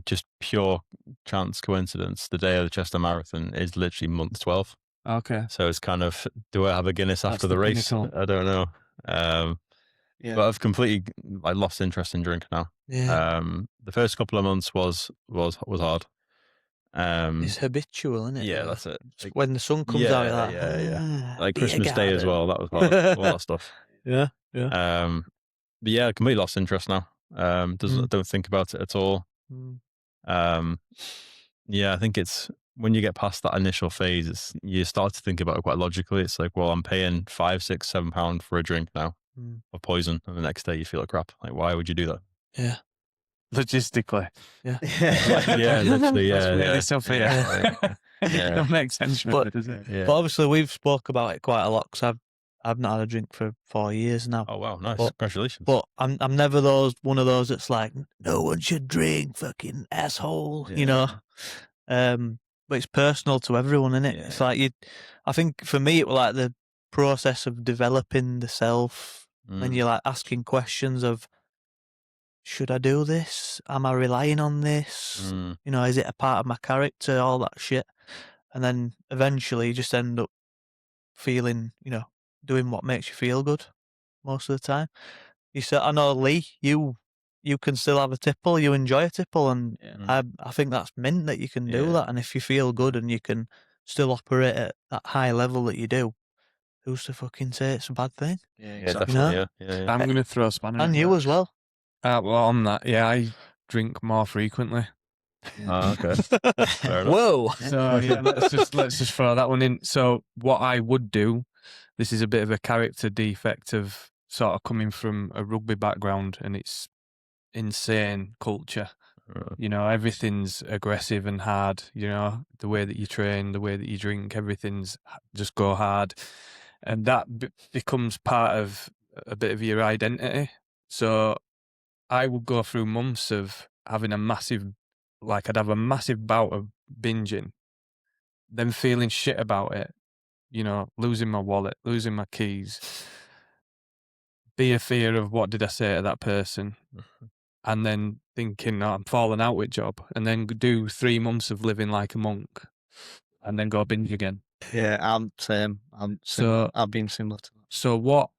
just pure chance coincidence. The day of the Chester Marathon is literally month 12. Okay. So it's kind of, do I have a Guinness after the race? Pinnacle. I don't know. but I've completely lost interest in drink now. Yeah. The first couple of months was hard. It's habitual, isn't it? Yeah, that's it. Like, when the sun comes out, like Christmas Day as well. That was hard. All that stuff. Yeah. But yeah, I completely lost interest now. Don't think about it at all. Yeah, I think it's when you get past that initial phase, you start to think about it quite logically. It's like, well, I'm paying £5, £6, £7 for a drink now of poison, and the next day you feel like crap. Like, why would you do that? Yeah. Logistically. Yeah. Yeah, literally. Yeah, really tough here. Yeah. Don't make sense, does it? Yeah. But obviously, we've spoke about it quite a lot because I've not had a drink for 4 years now. Oh wow, nice! But, Congratulations. But I'm never one of those that's like, no one should drink, fucking asshole, you know. But it's personal to everyone, isn't it? Yeah. It's like I think for me it was like the process of developing the self, and you're like asking questions of, should I do this? Am I relying on this? You know, is it a part of my character? All that shit. And then eventually you just end up feeling, you know, doing what makes you feel good most of the time. You said, I know, Lee, you can still have a tipple, you enjoy a tipple, and I think that's mint that you can do that. And if you feel good and you can still operate at that high level that you do, who's to fucking say it's a bad thing? Yeah, exactly. You know? Yeah. I'm going to throw a spanner. And you as well. Well, on that, I drink more frequently. Oh, okay. Fair enough. Whoa. So yeah, let's just throw that one in. So what I would do, this is a bit of a character defect of sort of coming from a rugby background, and it's insane culture. You know, everything's aggressive and hard. You know, the way that you train, the way that you drink, everything's just go hard, and that becomes part of a bit of your identity. So I would go through months of having a massive, I'd have a massive bout of binging, then feeling shit about it, you know, losing my wallet, losing my keys, be a fear of what did I say to that person, and then thinking, I'm falling out with job, and then do 3 months of living like a monk, and then go binge again. Yeah, I'm same. I've been similar to that. So what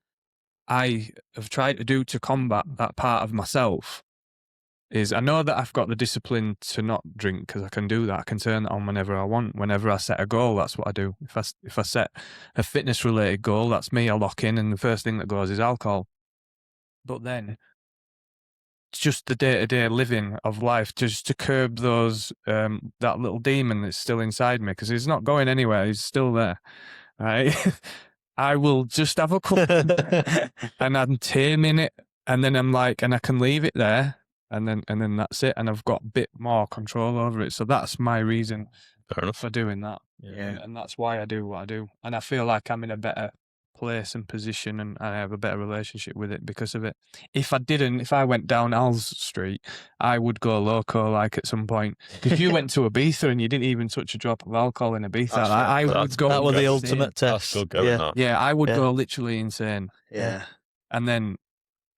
I have tried to do to combat that part of myself is, I know that I've got the discipline to not drink because I can do that. I can turn that on whenever I want. Whenever I set a goal, that's what I do. If I set a fitness related goal, that's me. I lock in, and the first thing that goes is alcohol. But then it's just the day-to-day living of life, just to curb those that little demon that's still inside me, because he's not going anywhere. He's still there, right? I will just have a cup and I'm taming it, and then I'm like, and I can leave it there, and then that's it, and I've got a bit more control over it. So that's my reason for doing that. Yeah. And that's why I do what I do, and I feel like I'm in a better place and position, and I have a better relationship with it because of it. If I went down Al's Street, I would go loco at some point. If you went to Ibiza and you didn't even touch a drop of alcohol in Ibiza, I would go. That was the insane. ultimate test. That's good going. Yeah, I would go literally insane. Yeah. And then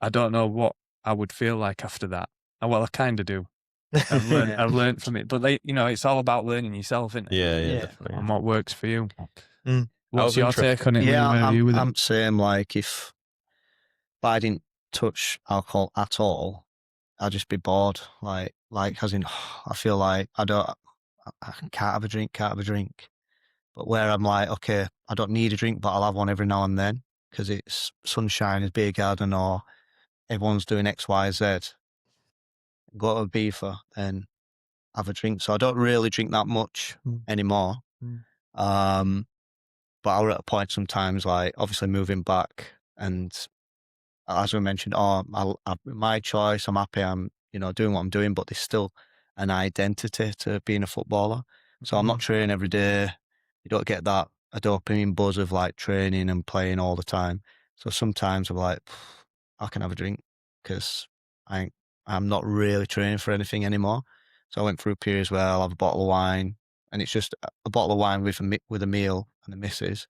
I don't know what I would feel like after that. Well, I kind of do. I've learned from it, but it's all about learning yourself, isn't it? Yeah, definitely. And what works for you. What's What's your take on it? Yeah, I'm saying, like, if I didn't touch alcohol at all, I'd just be bored. Like as in, I feel like I can't have a drink. But where I'm like, okay, I don't need a drink, but I'll have one every now and then because it's sunshine, it's beer garden, or everyone's doing X, Y, Z. Go to a beefer and have a drink. So I don't really drink that much anymore. But I was at a point sometimes, like, obviously moving back, and as we mentioned, my choice, I'm happy, I'm doing what I'm doing, but there's still an identity to being a footballer. So I'm not training every day. You don't get a dopamine buzz of like training and playing all the time. So sometimes I'm like, I can have a drink because I'm not really training for anything anymore. So I went through periods where I'll have a bottle of wine, and it's just a bottle of wine with a meal and the missus.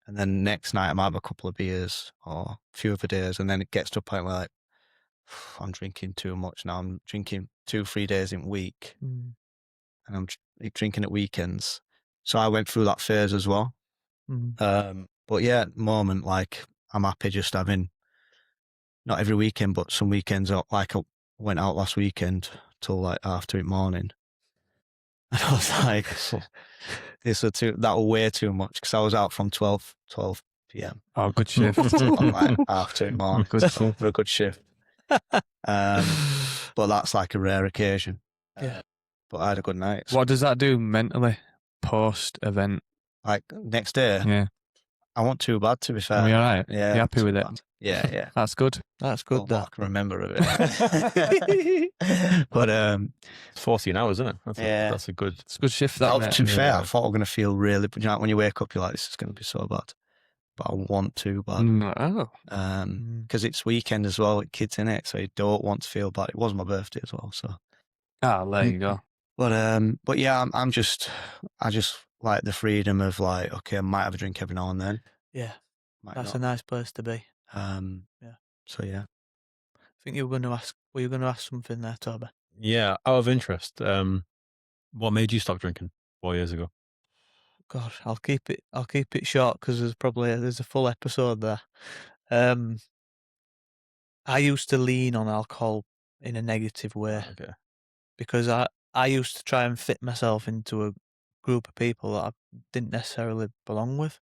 And then next night I might have a couple of beers or a few other days. And then it gets to a point where, like, I'm drinking too much now. I'm drinking 2-3 days in a week. And I'm drinking at weekends. So I went through that phase as well. But yeah, at the moment, like, I'm happy just having not every weekend, but some weekends, like I went out last weekend till like 3:30 morning. And I was like, that was way too much, because I was out from 12 p.m. Oh, good shift. on like 2:30 morning. Good stuff. For a good shift. But that's like a rare occasion. Yeah. But I had a good night. What does that do mentally post-event? Like next day, Yeah. I wasn't too bad, to be fair. Are you all right? Yeah. You happy not with too it? bad. Yeah. That's good. That's good. All That I can remember of it. But It's 14 hours, isn't it? That's a good. It's a good shift, that, mate. to be fair, I thought I was going to feel really, you know, when you wake up, you're like, this is going to be so bad. But I want too bad. No. Because it's weekend as well with kids in it, so you don't want to feel bad. It was my birthday as well, so. There you go. But yeah, I just like the freedom of like, okay, I might have a drink every now and then. yeah, Might that's not. a nice place to be. Yeah. So yeah. I think you were going to ask. Were you going to ask something there, Toby? Yeah, out of interest, what made you stop drinking 4 years ago? God, I'll keep it short, because there's a full episode there. I used to lean on alcohol in a negative way, Okay. because I used to try and fit myself into a group of people that I didn't necessarily belong with.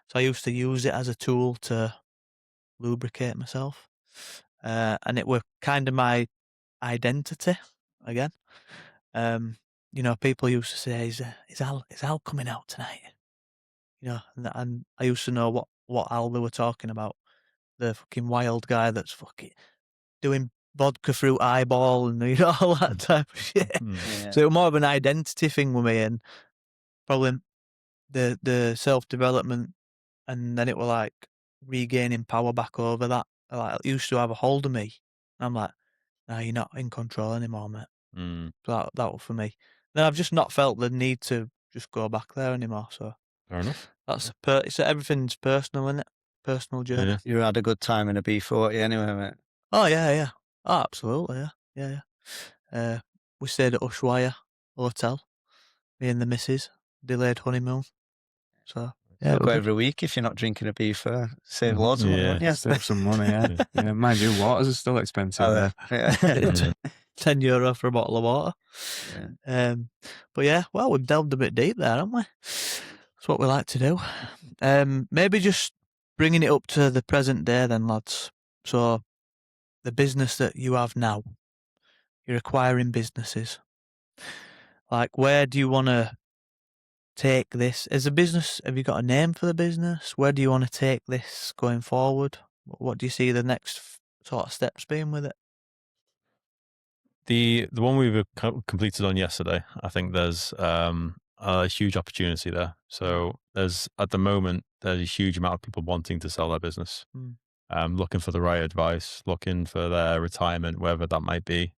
So I used to use it as a tool to lubricate myself. And it were kind of my identity again. You know, people used to say, is Al coming out tonight? You know, and I used to know what Al they were talking about. The fucking wild guy that's fucking doing vodka through eyeball and, you know, all that type of shit. Yeah. So it was more of an identity thing with me, and probably the self-development, and then it was like regaining power back over that. Like, it used to have a hold of me. And I'm like, no, you're not in control anymore, mate. So that was for me. Then I've just not felt the need to just go back there anymore. So Fair enough. that's everything's personal, isn't it? Personal journey. Yeah. You had a good time in a B40 anyway, mate. Oh yeah. Oh, absolutely, yeah. We stayed at Ushuaia Hotel, me and the missus, delayed honeymoon. So yeah, Go every week if you're not drinking a B4. Save loads of money, won't you? Save some money, yeah. Yeah, mind you, waters are still expensive there. Yeah. €10 for a bottle of water. Yeah. But yeah, well, we've delved a bit deep there, haven't we? That's what we like to do. Maybe just bringing it up to the present day then, lads. So the business that you have now, you're acquiring businesses. Like, where do you want to take this as a business? Have you got a name for the business? Where do you want to take this going forward? What do you see the next sort of steps being with it? The one we were completed on yesterday, I think there's a huge opportunity there. So there's at the moment there's a huge amount of people wanting to sell their business, looking for the right advice, looking for their retirement, wherever that might be.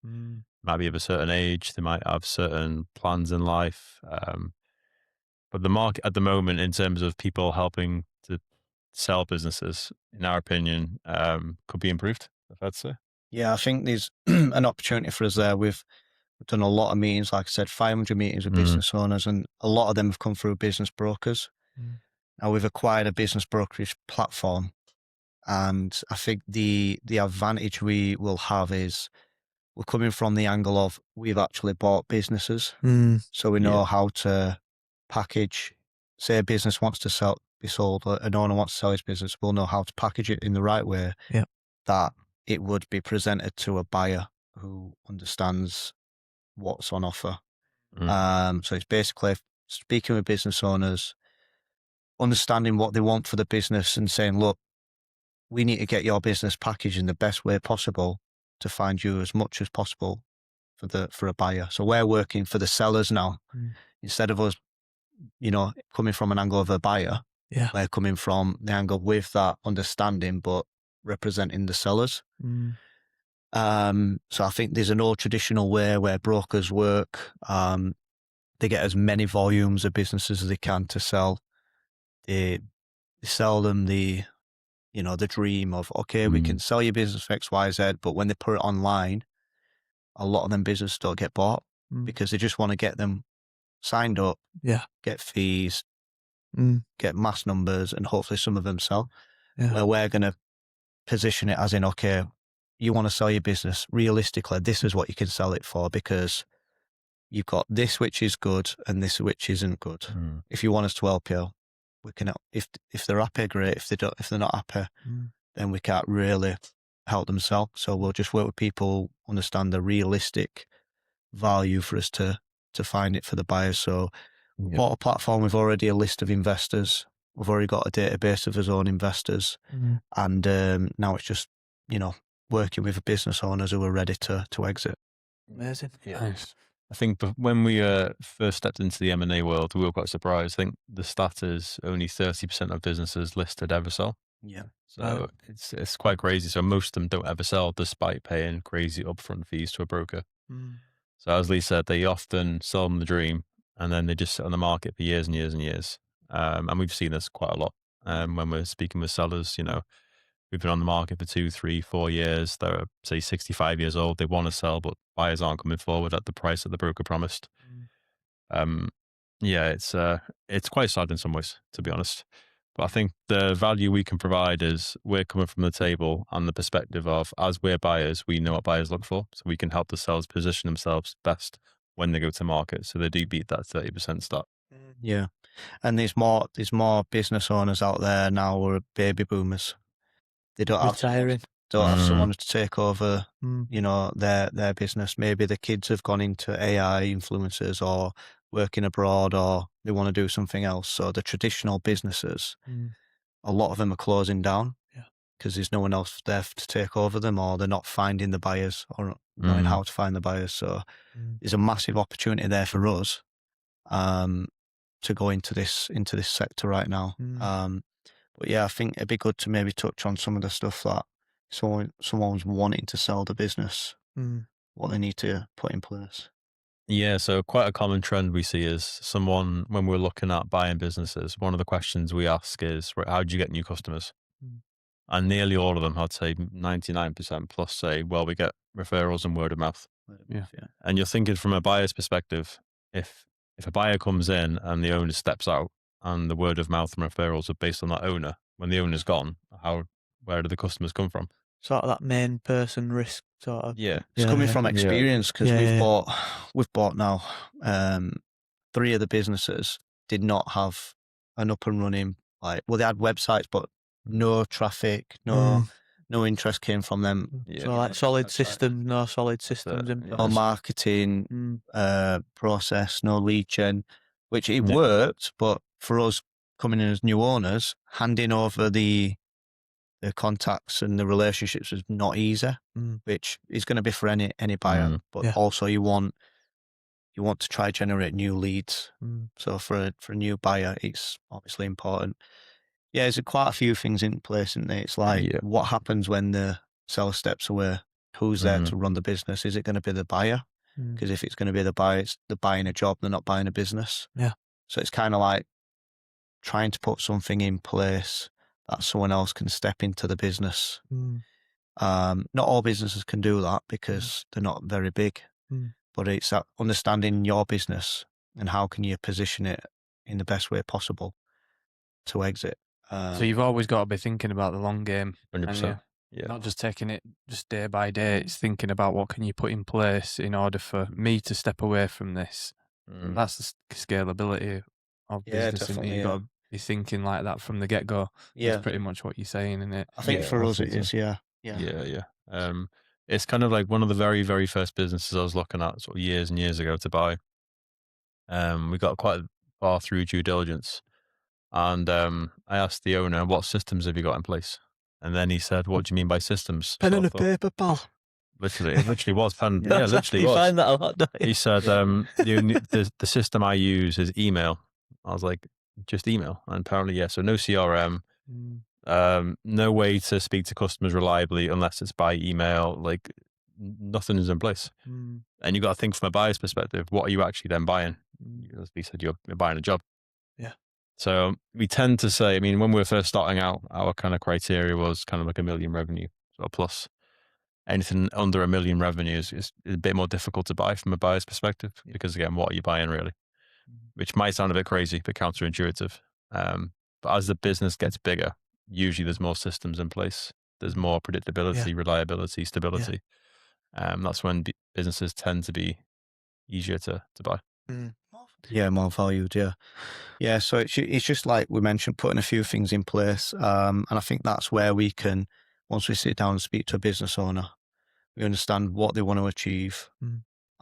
Might be of a certain age, they might have certain plans in life. But the market at the moment, in terms of people helping to sell businesses, in our opinion, could be improved, if I'd say. Yeah, I think there's an opportunity for us there. We've done a lot of meetings, like I said, 500 meetings with business owners, and a lot of them have come through business brokers. Now we've acquired a business brokerage platform, and I think the advantage we will have is we're coming from the angle of we've actually bought businesses, so we know how to package. Say a business wants to be sold, an owner wants to sell his business, we'll know how to package it in the right way. That it would be presented to a buyer who understands what's on offer. So it's basically speaking with business owners, understanding what they want for the business and saying, look, we need to get your business packaged in the best way possible to find you as much as possible for a buyer. So we're working for the sellers now. Instead of us, you know, coming from an angle of a buyer, we're coming from the angle with that understanding, but representing the sellers. So I think there's an old traditional way where brokers work. They get as many volumes of businesses as they can to sell. They sell them the dream of, okay, we can sell your business for X, Y, Z, but when they put it online, a lot of them businesses don't get bought because they just want to get them signed up, get fees, get mass numbers, and hopefully some of them sell. Where we're going to position it as in, okay, you want to sell your business realistically, this is what you can sell it for, because you've got this which is good and this which isn't good. If you want us to help you, we can help. If they're happy, great. If they're not happy, then we can't really help them sell. So we'll just work with people, understand the realistic value for us to find it for the buyers. So bought a platform, we've already a list of investors. We've already got a database of his own investors. And now it's just, working with business owners who are ready to exit. Amazing. Yeah. Nice. I think when we first stepped into the M&A world, we were quite surprised. I think the stat is only 30% of businesses listed ever sell. Yeah. So it's quite crazy. So most of them don't ever sell despite paying crazy upfront fees to a broker. So as Lee said, they often sell them the dream and then they just sit on the market for years and years and years. And we've seen this quite a lot when we're speaking with sellers. We've been on the market for 2, 3, 4 years. They're, say, 65 years old. They want to sell, but buyers aren't coming forward at the price that the broker promised. It's quite sad in some ways, to be honest. But I think the value we can provide is we're coming from the table on the perspective of, as we're buyers, we know what buyers look for. So we can help the sellers position themselves best when they go to market. So they do beat that 30% stat. Yeah. And there's more business owners out there now who are baby boomers. They don't have someone to take over, their business. Maybe the kids have gone into AI influencers or working abroad, or they want to do something else. So the traditional businesses, a lot of them are closing down because there's no one else there to take over them, or they're not finding the buyers or not knowing how to find the buyers. So there's a massive opportunity there for us to go into this sector right now. But yeah, I think it'd be good to maybe touch on some of the stuff that someone's wanting to sell the business, what they need to put in place. Yeah, so quite a common trend we see is someone, when we're looking at buying businesses, one of the questions we ask is, how do you get new customers? And nearly all of them, I'd say 99% plus, say, well, we get referrals and word of mouth. Yeah. And you're thinking from a buyer's perspective, if a buyer comes in and the owner steps out, and the word of mouth and referrals are based on that owner, when the owner's gone, where do the customers come from? Sort of that main person risk sort of. Yeah. It's coming from experience, because we've bought now 3 of the businesses did not have an up and running, they had websites, but no traffic, no interest came from them. Yeah. So solid systems, no solid systems in place. No marketing process, no lead gen, which it worked, but for us coming in as new owners, handing over the contacts and the relationships was not easy, which is going to be for any buyer. But also you want to try generate new leads. So for a new buyer, it's obviously important. Yeah, there's quite a few things in place, isn't there? It's like, what happens when the seller steps away? Who's there to run the business? Is it going to be the buyer? Because if it's going to be the buyer, they're buying a job, they're not buying a business. Yeah. So it's kind of like trying to put something in place that someone else can step into the business. Not all businesses can do that because they're not very big, but it's that understanding your business and how can you position it in the best way possible to exit. So you've always got to be thinking about the long game. 100%. Not just taking it just day by day. It's thinking about what can you put in place in order for me to step away from this. That's the scalability of business. Definitely, You've got to be thinking like that from the get-go. That's pretty much what you're saying, isn't it? I think for us it is, yeah. It's kind of like one of the very, very first businesses I was looking at sort of years and years ago to buy. We got quite far through due diligence, and I asked the owner, what systems have you got in place? And then he said, what do you mean by systems? Pen and a paper, pal. Literally, it literally was pen. Yeah, literally you was. find that a lot, don't you? He said, the system I use is email. I was like, just email? And apparently, so no CRM, no way to speak to customers reliably unless it's by email. Like, nothing is in place. And you got to think from a buyer's perspective, what are you actually then buying? As we said, you're buying a job. Yeah. So we tend to say, when we were first starting out, our kind of criteria was kind of like 1 million revenue or plus. Anything under 1 million revenue is a bit more difficult to buy from a buyer's perspective because, again, what are you buying really? Which might sound a bit crazy, but counterintuitive. But as the business gets bigger, usually there's more systems in place. there's more predictability, reliability, stability. That's when businesses tend to be easier to buy. Yeah, more valued. Yeah. So it's just like we mentioned, putting a few things in place, and I think that's where we can, once we sit down and speak to a business owner, we understand what they want to achieve,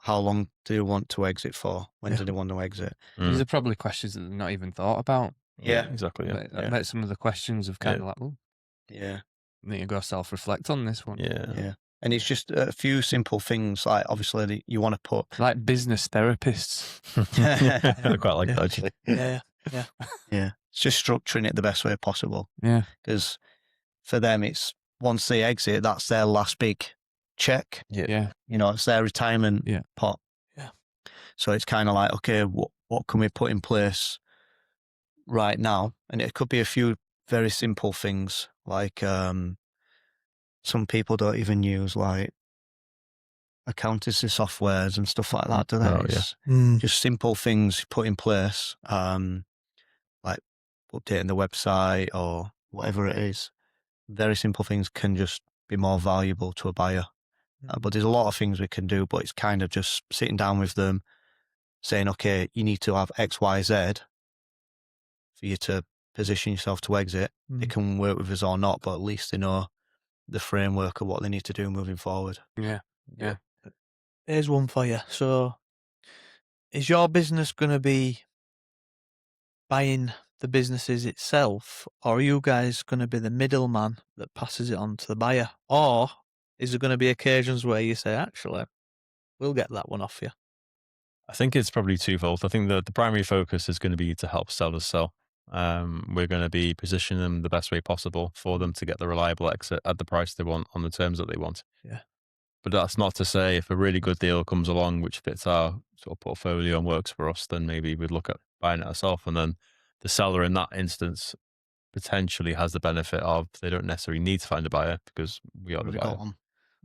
how long do they want to exit for, when do they want to exit. These are probably questions that they've not even thought about. Yeah, exactly. I bet some of the questions have kind of like, oh, yeah, need to go self-reflect on this one. Yeah. And it's just a few simple things, like obviously you want to put like business therapists. I quite like that actually. Yeah. It's just structuring it the best way possible. Yeah. Because for them, it's once they exit, that's their last big check. Yeah. You know, it's their retirement pot. Yeah. So it's kind of like, okay, what can we put in place right now? And it could be a few very simple things, like some people don't even use like accountancy softwares and stuff like that, do they? It's just simple things put in place, like updating the website or whatever it is. Very simple things can just be more valuable to a buyer. But there's a lot of things we can do, but it's kind of just sitting down with them, saying, okay, you need to have X, Y, Z for you to position yourself to exit. They can work with us or not, but at least they know the framework of what they need to do moving forward. Yeah. Here's one for you. So, is your business going to be buying the businesses itself, or are you guys going to be the middleman that passes it on to the buyer? Or is there going to be occasions where you say, actually, we'll get that one off you? I think it's probably twofold. I think the primary focus is going to be to help sellers sell. We're going to be positioning them the best way possible for them to get the reliable exit at the price they want on the terms that they want. Yeah. But that's not to say if a really good deal comes along which fits our sort of portfolio and works for us, then maybe we'd look at buying it ourselves. And then the seller in that instance potentially has the benefit of they don't necessarily need to find a buyer because we are the buyer.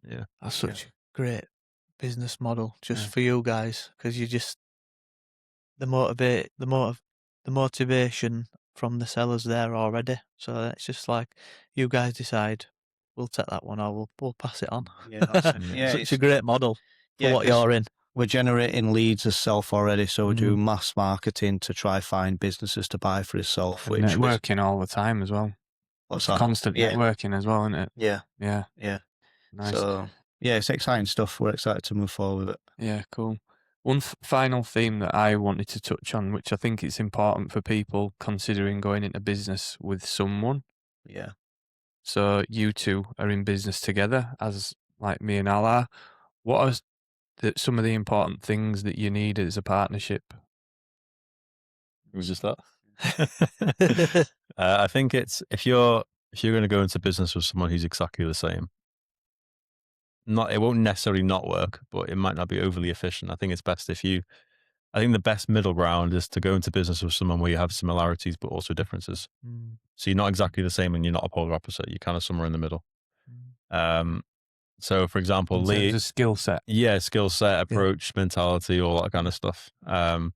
Yeah. That's such a great business model just for you guys, because you just the motivation from the sellers there already. So it's just like you guys decide we'll take that one or we'll pass it on. Such a great model for what you're in. We're generating leads ourselves already, so we do mass marketing to try find businesses to buy for itself. Which networking all the time as well. What's that? Constant networking as well, isn't it? Yeah. Nice. So it's exciting stuff. We're excited to move forward with it. Yeah, cool. One final theme that I wanted to touch on, which I think it's important for people considering going into business with someone. Yeah. So you two are in business together, as like me and Al are. What are some of the important things that you need as a partnership? It was just that. I think it's if you're going to go into business with someone who's exactly the same, it won't necessarily not work, but it might not be overly efficient. I think it's best I think the best middle ground is to go into business with someone where you have similarities but also differences. So you're not exactly the same and you're not a polar opposite. You're kind of somewhere in the middle. So for example, Lee, a skill set. Yeah, skill set, approach, mentality, all that kind of stuff. So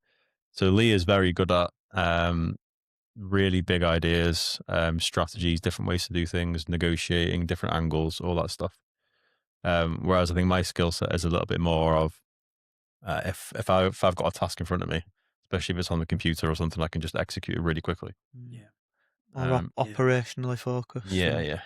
Lee is very good at really big ideas, strategies, different ways to do things, negotiating, different angles, all that stuff. Whereas I think my skill set is a little bit more of if I've got a task in front of me, especially if it's on the computer or something, I can just execute it really quickly. Operationally focused. Yeah.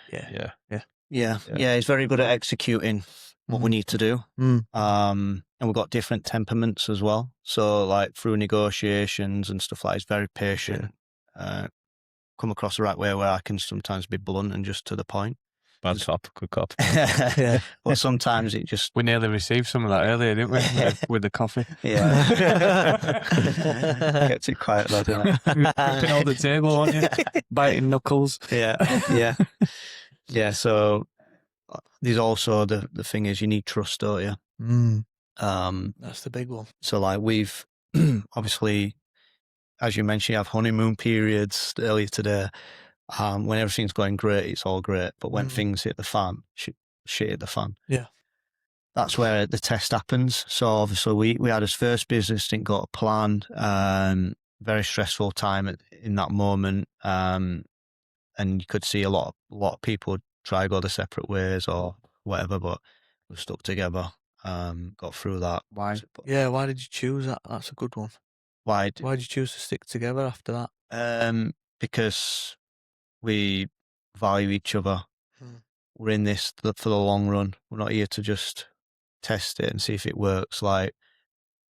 He's very good at executing what we need to do. And we've got different temperaments as well. So like through negotiations and stuff like that, he's very patient. Come across the right way where I can sometimes be blunt and just to the point. Bad cop, good cop. But sometimes it just... We nearly received some of that earlier, didn't we? with the coffee. Gets it quiet though, doesn't it? Ripping all the table, aren't you? Biting knuckles. Yeah. So there's also the thing is you need trust, don't you? That's the big one. So like we've obviously, as you mentioned, you have honeymoon periods earlier today. When everything's going great, it's all great. But when things hit the fan, shit hit the fan. Yeah. That's where the test happens. So obviously we had his first business, didn't go to plan. Very stressful time in that moment. And you could see a lot of people try to go the separate ways or whatever, but we stuck together. Got through that. Why? Yeah, why did you choose that? That's a good one. Why did you choose to stick together after that? Because we value each other. We're in this for the long run. We're not here to just test it and see if it works. Like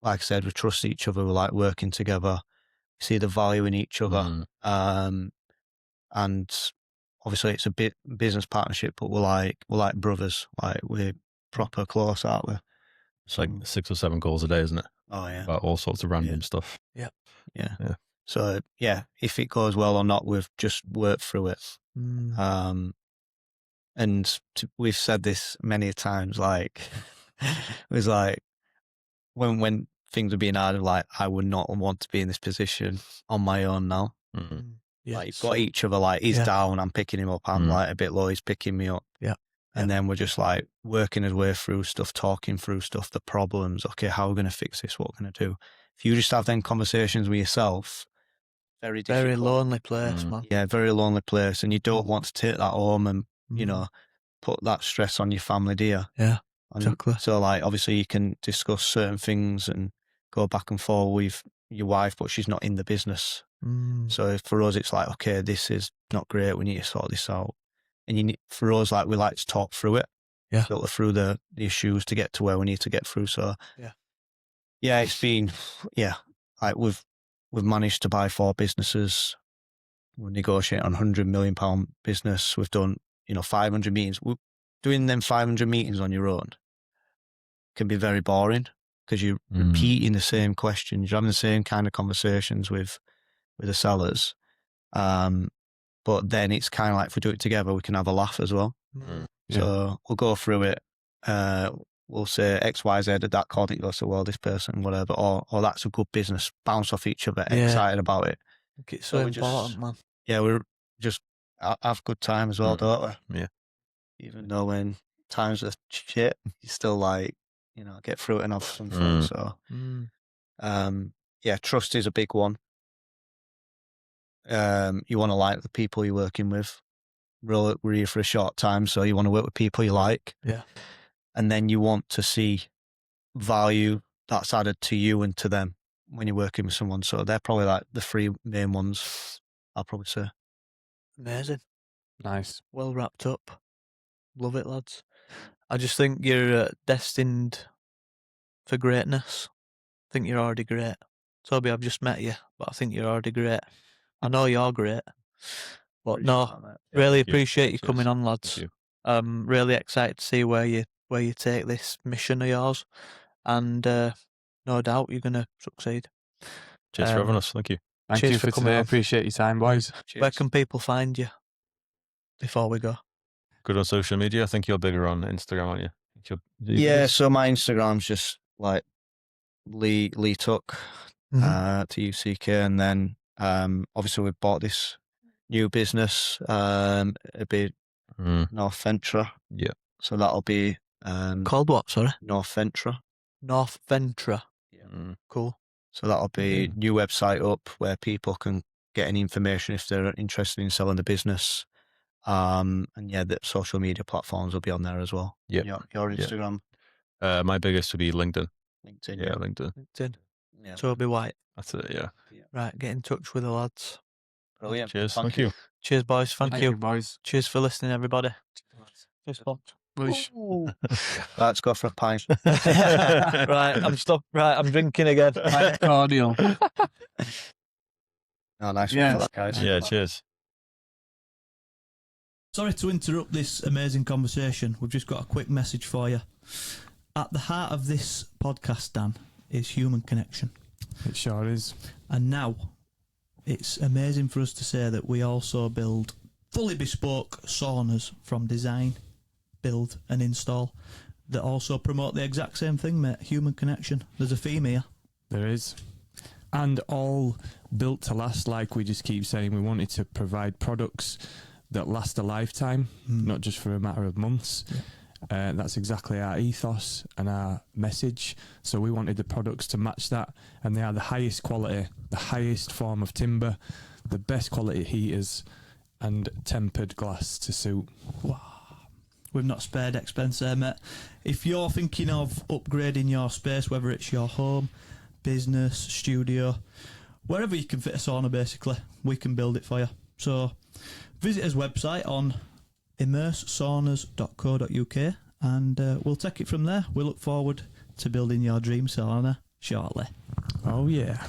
I said, we trust each other. We like working together. We see the value in each other. And obviously it's a bit business partnership, but we're like brothers. Like we're proper close, aren't we? It's like 6 or 7 calls a day, isn't it? Oh yeah. About all sorts of random stuff. Yeah. So yeah, if it goes well or not, we've just worked through it. And we've said this many times, like, it was like, when things are being hard, like, I would not want to be in this position on my own now. Yeah, like, you've got each other, like, he's down, I'm picking him up, I'm like a bit low, he's picking me up. And then we're just like working his way through stuff, talking through stuff, the problems. Okay, how are we going to fix this? What we're going to do? If you just have them conversations with yourself, very difficult. Very lonely place, man. Yeah, very lonely place. And you don't want to take that home and, you know, put that stress on your family, do you? Yeah, exactly. So, like, obviously you can discuss certain things and go back and forth with your wife, but she's not in the business. So for us, it's like, okay, this is not great. We need to sort this out. And for us, like, we like to talk through it. Filter through the issues to get to where we need to get through. So, yeah, it's been, like, we've managed to buy 4 businesses. We're negotiating on £100 million business. We've done, 500 meetings. Doing them 500 meetings on your own can be very boring because you're repeating the same questions. You're having the same kind of conversations with the sellers. But then it's kind of like, if we do it together, we can have a laugh as well. So we'll go through it. We'll say X, Y, Z, that coordinate goes to, well, this person, whatever, or that's a good business. Bounce off each other, excited about it. It's so important, man. Yeah, we're just have good time as well, don't we? Yeah. Even though when times are shit, you still like, get through it and have some fun. So, trust is a big one. You want to like the people you're working with. We're here for a short time, so you want to work with people you like. Yeah. And then you want to see value that's added to you and to them when you're working with someone. So they're probably like the 3 main ones, I'll probably say. Amazing. Nice. Well wrapped up. Love it, lads. I just think you're destined for greatness. I think you're already great. Toby, I've just met you, but I think you're already great. I know you're great. But really appreciate you coming on, lads. I'm really excited to see where you take this mission of yours, and no doubt you're going to succeed. Cheers for having us. Thank you. Thank you for today. Appreciate your time, boys. Where can people find you before we go? Good on social media. I think you're bigger on Instagram, aren't you? Yeah, so my Instagram's just like Lee Tuck to UCK, and then obviously we've bought this new business, a bit North Ventra. Yeah. So that'll be called what? Sorry, North Ventra. North Ventra. Yeah. Cool. So that'll be new website up where people can get any information if they're interested in selling the business. And the social media platforms will be on there as well. Yeah. Your Instagram. My biggest would be LinkedIn. LinkedIn. LinkedIn. Yeah. Toby White. That's it. Yeah. Right. Get in touch with the lads. Brilliant. Cheers. Thank you. Cheers, boys. Thank you, boys. Cheers for listening, everybody. Cheers, Let's go for a pint. Right, I'm drinking again. Cordial. Nice one for that, guys. Yeah, cheers. Sorry to interrupt this amazing conversation. We've just got a quick message for you. At the heart of this podcast, Dan, is human connection. It sure is. And now, it's amazing for us to say that we also build fully bespoke saunas from design, build and install that also promote the exact same thing, mate, human connection. There's a theme here. There is. And all built to last, like we just keep saying. We wanted to provide products that last a lifetime, not just for a matter of months. Yeah. That's exactly our ethos and our message. So we wanted the products to match that, and they are the highest quality, the highest form of timber, the best quality heaters, and tempered glass to suit. Wow. We've not spared expense there, mate. If you're thinking of upgrading your space, whether it's your home, business, studio, wherever you can fit a sauna, basically, we can build it for you. So visit us website on immersesaunas.co.uk and we'll take it from there. We look forward to building your dream sauna shortly. Oh yeah.